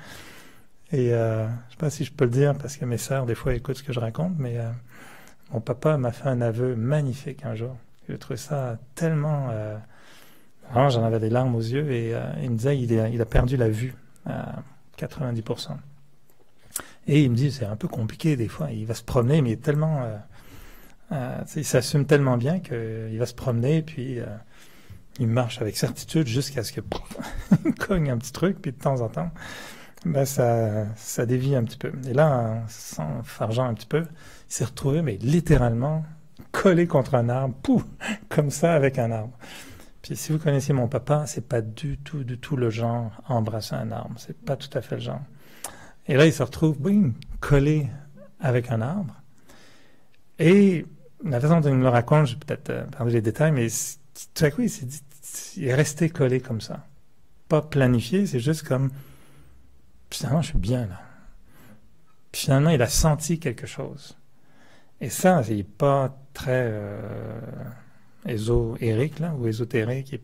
Et je ne sais pas si je peux le dire, parce que mes sœurs, des fois, écoutent ce que je raconte, mais mon papa m'a fait un aveu magnifique un jour. J'ai trouvé ça tellement... vraiment, j'en avais des larmes aux yeux, et il me disait il a perdu la vue à 90%. Et il me dit, c'est un peu compliqué des fois, il va se promener, mais il est tellement... il s'assume tellement bien qu'il va se promener, puis il marche avec certitude jusqu'à ce que il cogne un petit truc, puis de temps en temps, ben ça dévie un petit peu. Et là, en fargeant un petit peu, il s'est retrouvé, mais littéralement, collé contre un arbre, pouf, comme ça avec un arbre. Puis si vous connaissez mon papa, c'est pas du tout le genre à embrasser un arbre. C'est pas tout à fait le genre. Et là, il se retrouve, boum, collé avec un arbre. Et la façon dont il me le raconte, je vais peut-être perdu les détails, mais tout à coup, il est resté collé comme ça. Pas planifié, c'est juste comme, finalement, je suis bien là. Puis finalement, il a senti quelque chose. Et ça, c'est pas très ésotérique, là, ou ésotérique, il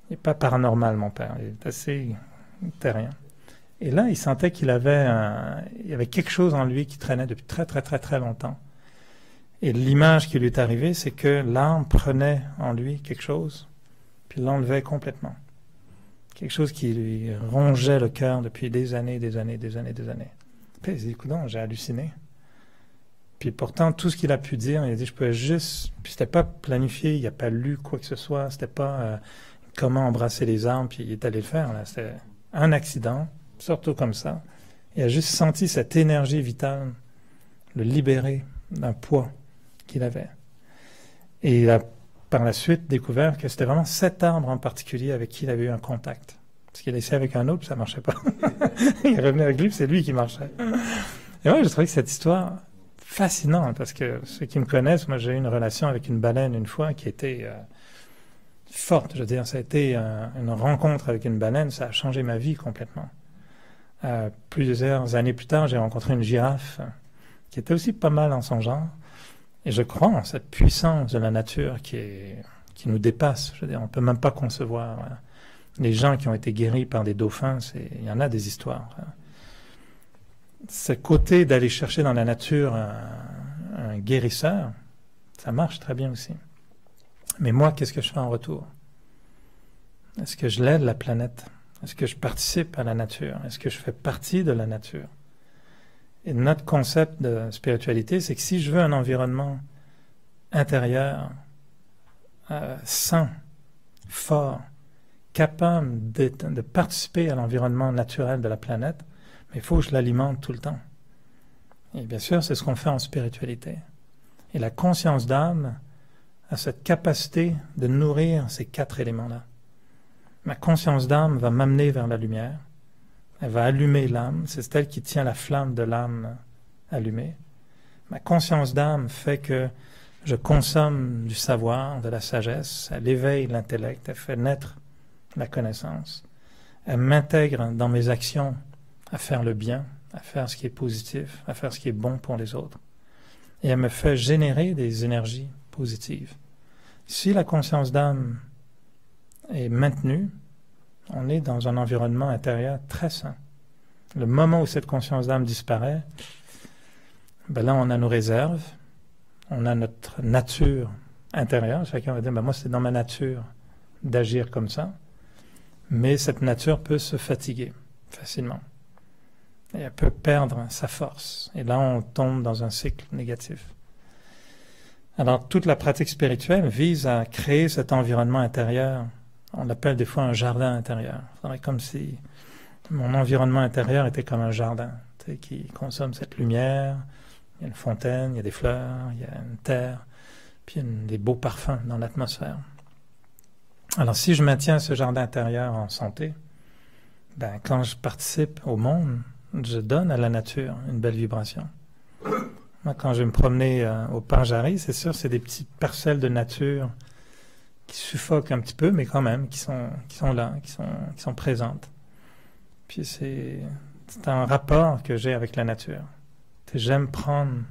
n'est pas paranormal, mon père. Il est assez terrien. Et là, il sentait il y avait quelque chose en lui qui traînait depuis très, très, très, très longtemps. Et l'image qui lui est arrivée, c'est que l'âme prenait en lui quelque chose, puis l'enlevait complètement. Quelque chose qui lui rongeait le cœur depuis des années. Puis il dit, écoute, j'ai halluciné. Puis pourtant, tout ce qu'il a pu dire, il a dit, je pouvais juste... Puis c'était pas planifié, il n'a pas lu quoi que ce soit, c'était pas comment embrasser les arbres, puis il est allé le faire, là. C'était un accident, surtout comme ça. Il a juste senti cette énergie vitale, le libérer d'un poids qu'il avait. Et il a par la suite découvert que c'était vraiment cet arbre en particulier avec qui il avait eu un contact. Parce qu'il a essayé avec un autre, ça ne marchait pas. Il est revenu avec lui, c'est lui qui marchait. Et moi, je trouvais que cette histoire fascinante, parce que ceux qui me connaissent, moi j'ai eu une relation avec une baleine une fois qui était forte. Je veux dire, ça a été une rencontre avec une baleine, ça a changé ma vie complètement. Plusieurs années plus tard, j'ai rencontré une girafe qui était aussi pas mal en son genre. Et je crois en cette puissance de la nature qui nous dépasse. Je veux dire, on ne peut même pas concevoir. Les gens qui ont été guéris par des dauphins, il y en a des histoires. Ce côté d'aller chercher dans la nature un guérisseur, ça marche très bien aussi. Mais moi, qu'est-ce que je fais en retour? Est-ce que je l'aide la planète? Est-ce que je participe à la nature? Est-ce que je fais partie de la nature? Et notre concept de spiritualité, c'est que si je veux un environnement intérieur, sain, fort, capable de participer à l'environnement naturel de la planète, mais il faut que je l'alimente tout le temps. Et bien sûr, c'est ce qu'on fait en spiritualité. Et la conscience d'âme a cette capacité de nourrir ces 4 éléments-là. Ma conscience d'âme va m'amener vers la lumière. Elle va allumer l'âme. C'est elle qui tient la flamme de l'âme allumée. Ma conscience d'âme fait que je consomme du savoir, de la sagesse. Elle éveille l'intellect. Elle fait naître la connaissance. Elle m'intègre dans mes actions à faire le bien, à faire ce qui est positif, à faire ce qui est bon pour les autres. Et elle me fait générer des énergies positives. Si la conscience d'âme est maintenue, on est dans un environnement intérieur très sain. Le moment où cette conscience d'âme disparaît, ben là on a nos réserves, on a notre nature intérieure. Chacun va dire, ben moi c'est dans ma nature d'agir comme ça. Mais cette nature peut se fatiguer facilement. Et elle peut perdre sa force. Et là, on tombe dans un cycle négatif. Alors, toute la pratique spirituelle vise à créer cet environnement intérieur. On l'appelle des fois un jardin intérieur. C'est comme si mon environnement intérieur était comme un jardin, qui consomme cette lumière. Il y a une fontaine, il y a des fleurs, il y a une terre, puis il y a des beaux parfums dans l'atmosphère. Alors, si je maintiens ce jardin intérieur en santé, ben, quand je participe au monde, je donne à la nature une belle vibration. Moi, quand je vais me promener au Parc Jarry, c'est sûr, c'est des petites parcelles de nature qui suffoquent un petit peu, mais quand même, qui sont là, qui sont présentes. Puis c'est un rapport que j'ai avec la nature. J'aime prendre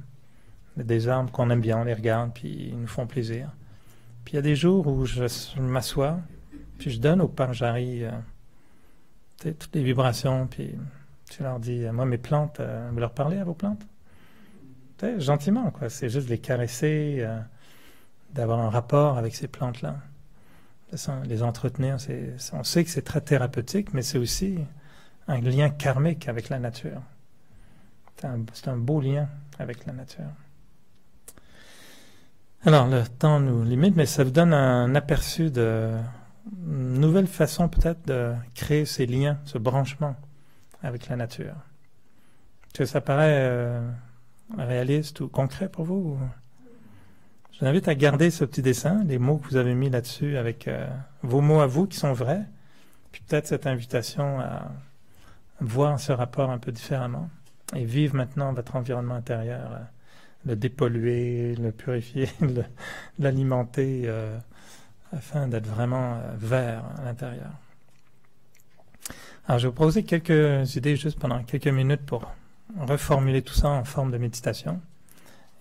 des arbres qu'on aime bien, on les regarde, puis ils nous font plaisir. Puis il y a des jours où je m'assois, puis je donne au Parc Jarry toutes les vibrations, puis je leur dis, moi mes plantes, vous leur parlez à vos plantes? Gentiment, quoi. C'est juste de les caresser, d'avoir un rapport avec ces plantes-là. Les entretenir, on sait que c'est très thérapeutique, mais c'est aussi un lien karmique avec la nature. C'est un beau lien avec la nature. Alors, le temps nous limite, mais ça vous donne un aperçu de une nouvelle façon peut-être de créer ces liens, ce branchement avec la nature. Est-ce que ça paraît réaliste ou concret pour vous? Je vous invite à garder ce petit dessin, les mots que vous avez mis là-dessus avec vos mots à vous qui sont vrais, puis peut-être cette invitation à voir ce rapport un peu différemment et vivre maintenant votre environnement intérieur, le dépolluer, le purifier, l'alimenter afin d'être vraiment vert à l'intérieur. Alors, je vais vous proposer quelques idées juste pendant quelques minutes pour reformuler tout ça en forme de méditation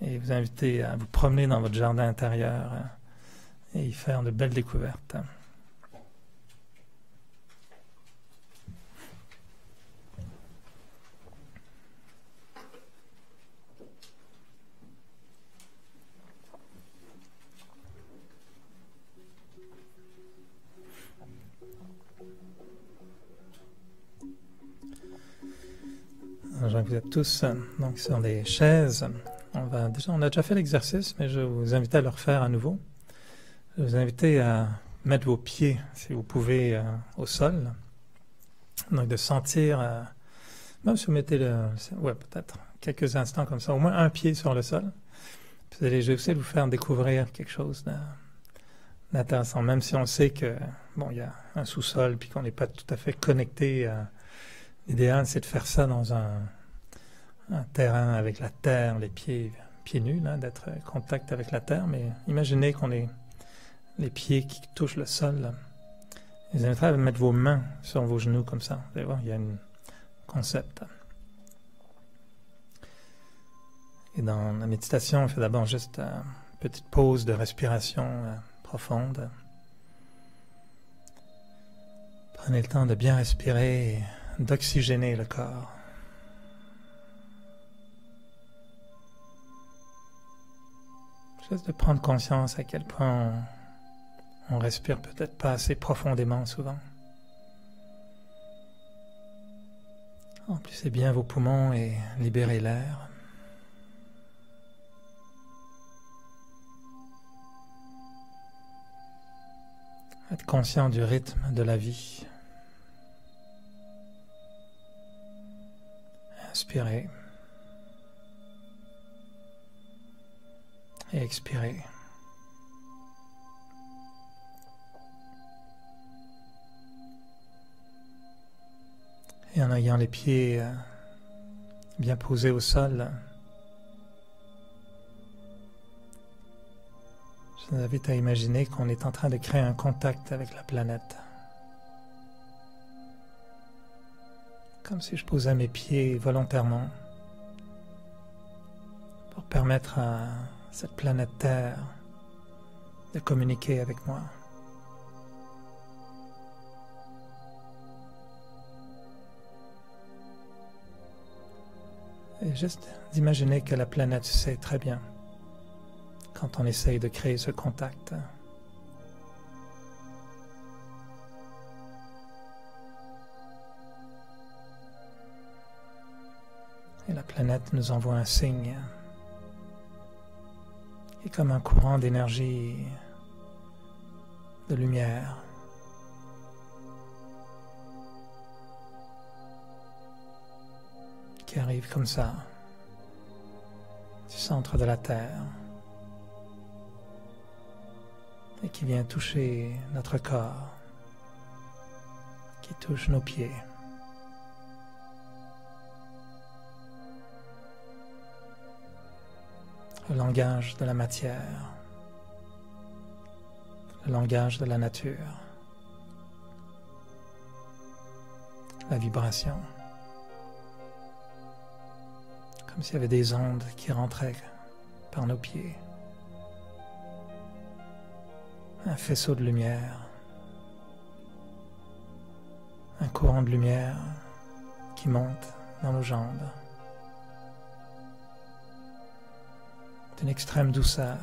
et vous inviter à vous promener dans votre jardin intérieur et y faire de belles découvertes. Vous êtes tous donc sur des chaises. On a déjà fait l'exercice, mais je vous invite à le refaire à nouveau. Je vous invite à mettre vos pieds, si vous pouvez, au sol. Donc de sentir, même si vous mettez peut-être quelques instants comme ça, au moins un pied sur le sol. Puis je vais essayer de vous faire découvrir quelque chose d'intéressant, même si on sait que il y a un sous-sol puis qu'on n'est pas tout à fait connecté. L'idéal, c'est de faire ça dans un terrain avec la terre, les pieds nus, là, d'être en contact avec la terre. Mais imaginez qu'on ait les pieds qui touchent le sol. Là. Je vous inviterai à mettre vos mains sur vos genoux comme ça. Vous allez voir, il y a un concept. Et dans la méditation, on fait d'abord juste une petite pause de respiration profonde. Prenez le temps de bien respirer et d'oxygéner le corps. Juste de prendre conscience à quel point on respire peut-être pas assez profondément souvent. Remplissez bien vos poumons et libérez l'air. Être conscient du rythme de la vie. Inspirez. Et expirez. Et en ayant les pieds bien posés au sol, je vous invite à imaginer qu'on est en train de créer un contact avec la planète. Comme si je posais mes pieds volontairement pour permettre à cette planète Terre de communiquer avec moi. Et juste d'imaginer que la planète sait très bien quand on essaye de créer ce contact. Et la planète nous envoie un signe. Et comme un courant d'énergie, de lumière, qui arrive comme ça, du centre de la Terre, et qui vient toucher notre corps, qui touche nos pieds. Le langage de la matière, le langage de la nature, la vibration, comme s'il y avait des ondes qui rentraient par nos pieds, un faisceau de lumière, un courant de lumière qui monte dans nos jambes, d'une extrême douceur,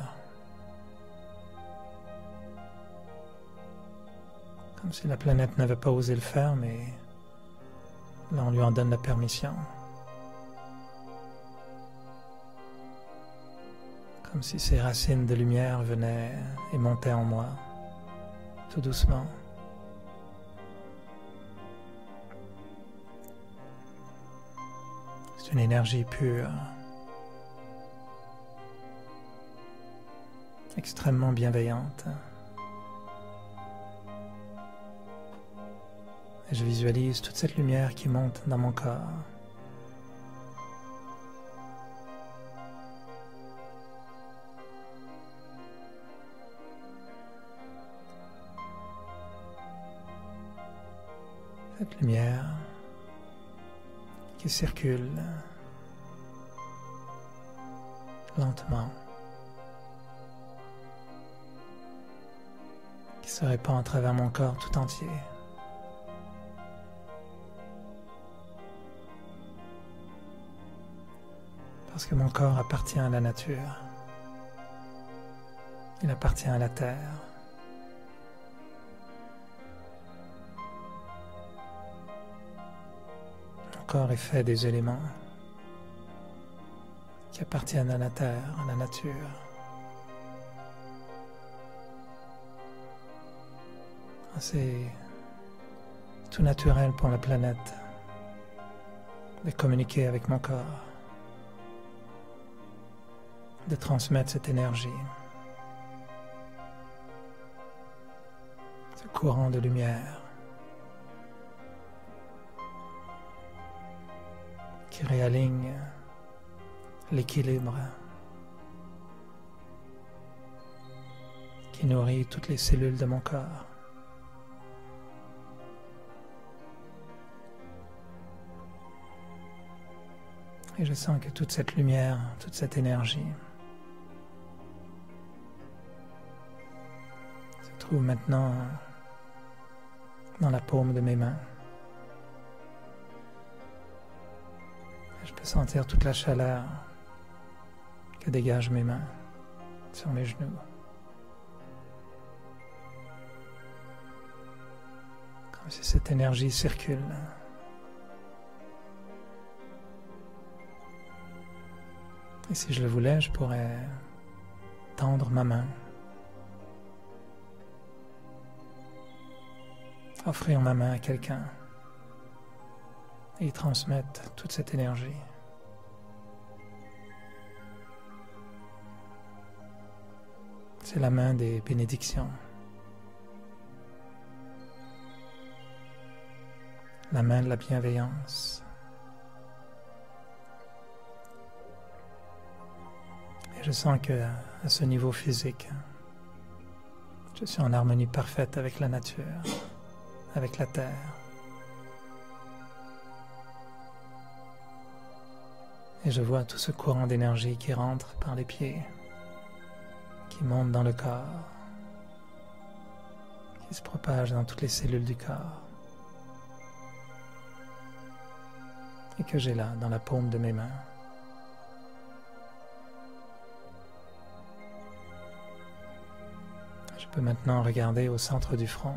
comme si la planète n'avait pas osé le faire, mais là on lui en donne la permission. Comme si ces racines de lumière venaient et montaient en moi, tout doucement. C'est une énergie pure, extrêmement bienveillante. Et je visualise toute cette lumière qui monte dans mon corps. Cette lumière qui circule lentement, qui se répand à travers mon corps tout entier. Parce que mon corps appartient à la nature, il appartient à la terre. Mon corps est fait des éléments qui appartiennent à la terre, à la nature. C'est tout naturel pour la planète de communiquer avec mon corps, de transmettre cette énergie, ce courant de lumière qui réaligne l'équilibre, qui nourrit toutes les cellules de mon corps. Et je sens que toute cette lumière, toute cette énergie se trouve maintenant dans la paume de mes mains. Et je peux sentir toute la chaleur que dégagent mes mains sur mes genoux. Comme si cette énergie circule. Et si je le voulais, je pourrais tendre ma main, offrir ma main à quelqu'un et y transmettre toute cette énergie. C'est la main des bénédictions. la main de la bienveillance. Et je sens que à ce niveau physique, je suis en harmonie parfaite avec la nature, avec la terre. Et je vois tout ce courant d'énergie qui rentre par les pieds, qui monte dans le corps, qui se propage dans toutes les cellules du corps, et que j'ai là, dans la paume de mes mains. Je peux maintenant regarder au centre du front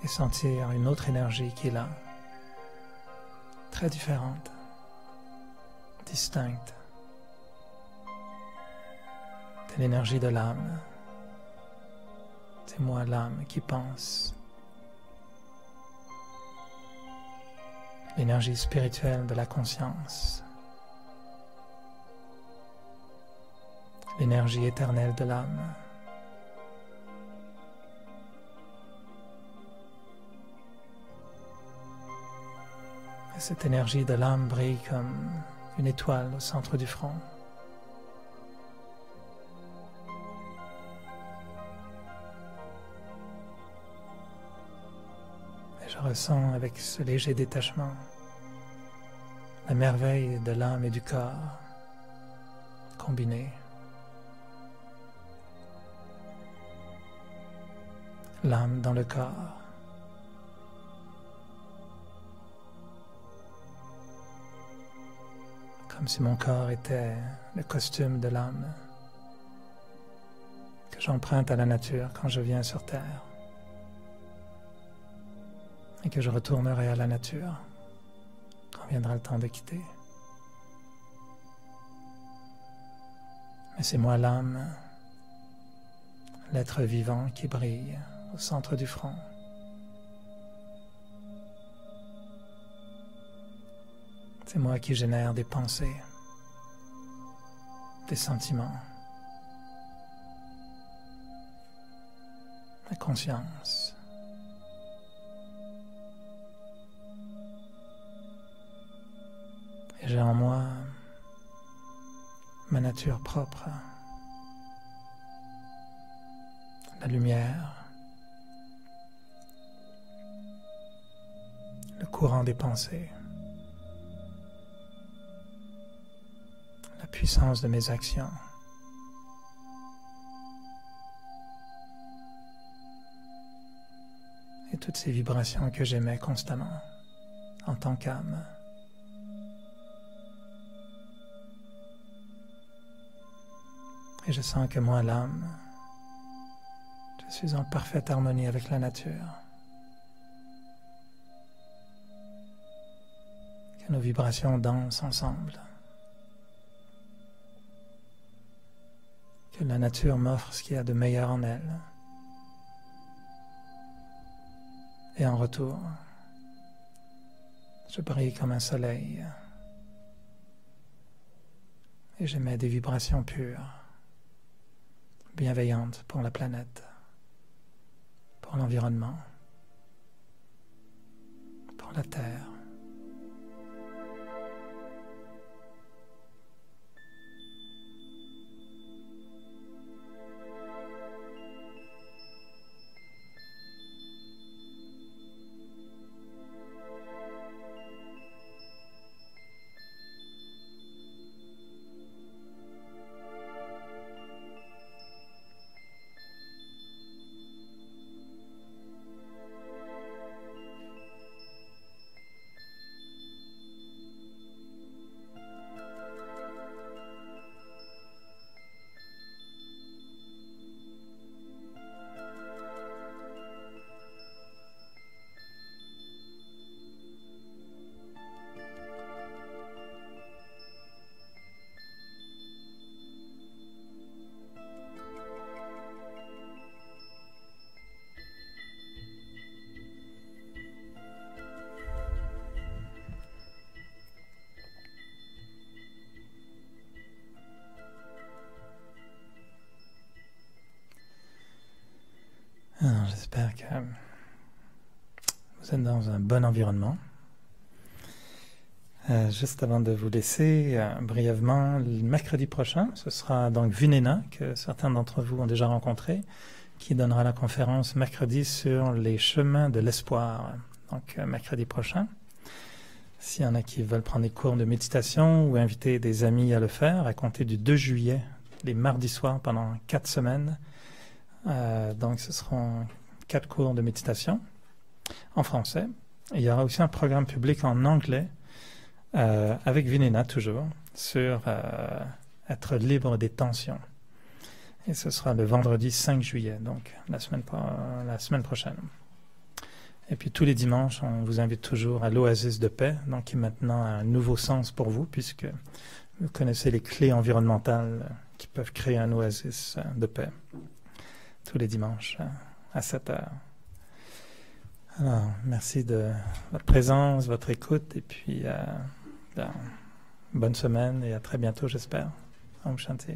et sentir une autre énergie qui est là, très différente, distincte. C'est l'énergie de l'âme. C'est moi l'âme qui pense. L'énergie spirituelle de la conscience. L'énergie éternelle de l'âme. Et cette énergie de l'âme brille comme une étoile au centre du front. Et je ressens avec ce léger détachement la merveille de l'âme et du corps combinés. L'âme dans le corps. Comme si mon corps était le costume de l'âme que j'emprunte à la nature quand je viens sur Terre et que je retournerai à la nature quand viendra le temps de quitter. Mais c'est moi l'âme, l'être vivant qui brille au centre du front. C'est moi qui génère des pensées, des sentiments, la conscience. Et j'ai en moi ma nature propre, la lumière, le courant des pensées, la puissance de mes actions. Et toutes ces vibrations que j'émets constamment en tant qu'âme. Et je sens que moi, l'âme, je suis en parfaite harmonie avec la nature. Que nos vibrations dansent ensemble. Que la nature m'offre ce qu'il y a de meilleur en elle. Et en retour, je brille comme un soleil. Et j'émets des vibrations pures, bienveillantes pour la planète, pour l'environnement, pour la Terre. Alors, j'espère que Vous êtes dans un bon environnement. Juste avant de vous laisser, brièvement, le mercredi prochain, ce sera donc Vinena, que certains d'entre vous ont déjà rencontré, qui donnera la conférence mercredi sur les chemins de l'espoir. Donc, mercredi prochain. S'il y en a qui veulent prendre des cours de méditation ou inviter des amis à le faire, à compter du 2 juillet, les mardis soirs pendant 4 semaines. Donc, ce seront 4 cours de méditation en français. Et il y aura aussi un programme public en anglais avec Vinena toujours, sur être libre des tensions. Et ce sera le vendredi 5 juillet, donc la semaine prochaine. Et puis tous les dimanches, on vous invite toujours à l'Oasis de paix, donc qui maintenant a un nouveau sens pour vous, puisque vous connaissez les clés environnementales qui peuvent créer un oasis de paix. Tous les dimanches à 7 heures. Alors, merci de votre présence, votre écoute, et puis bonne semaine et à très bientôt, j'espère. Om Shanti.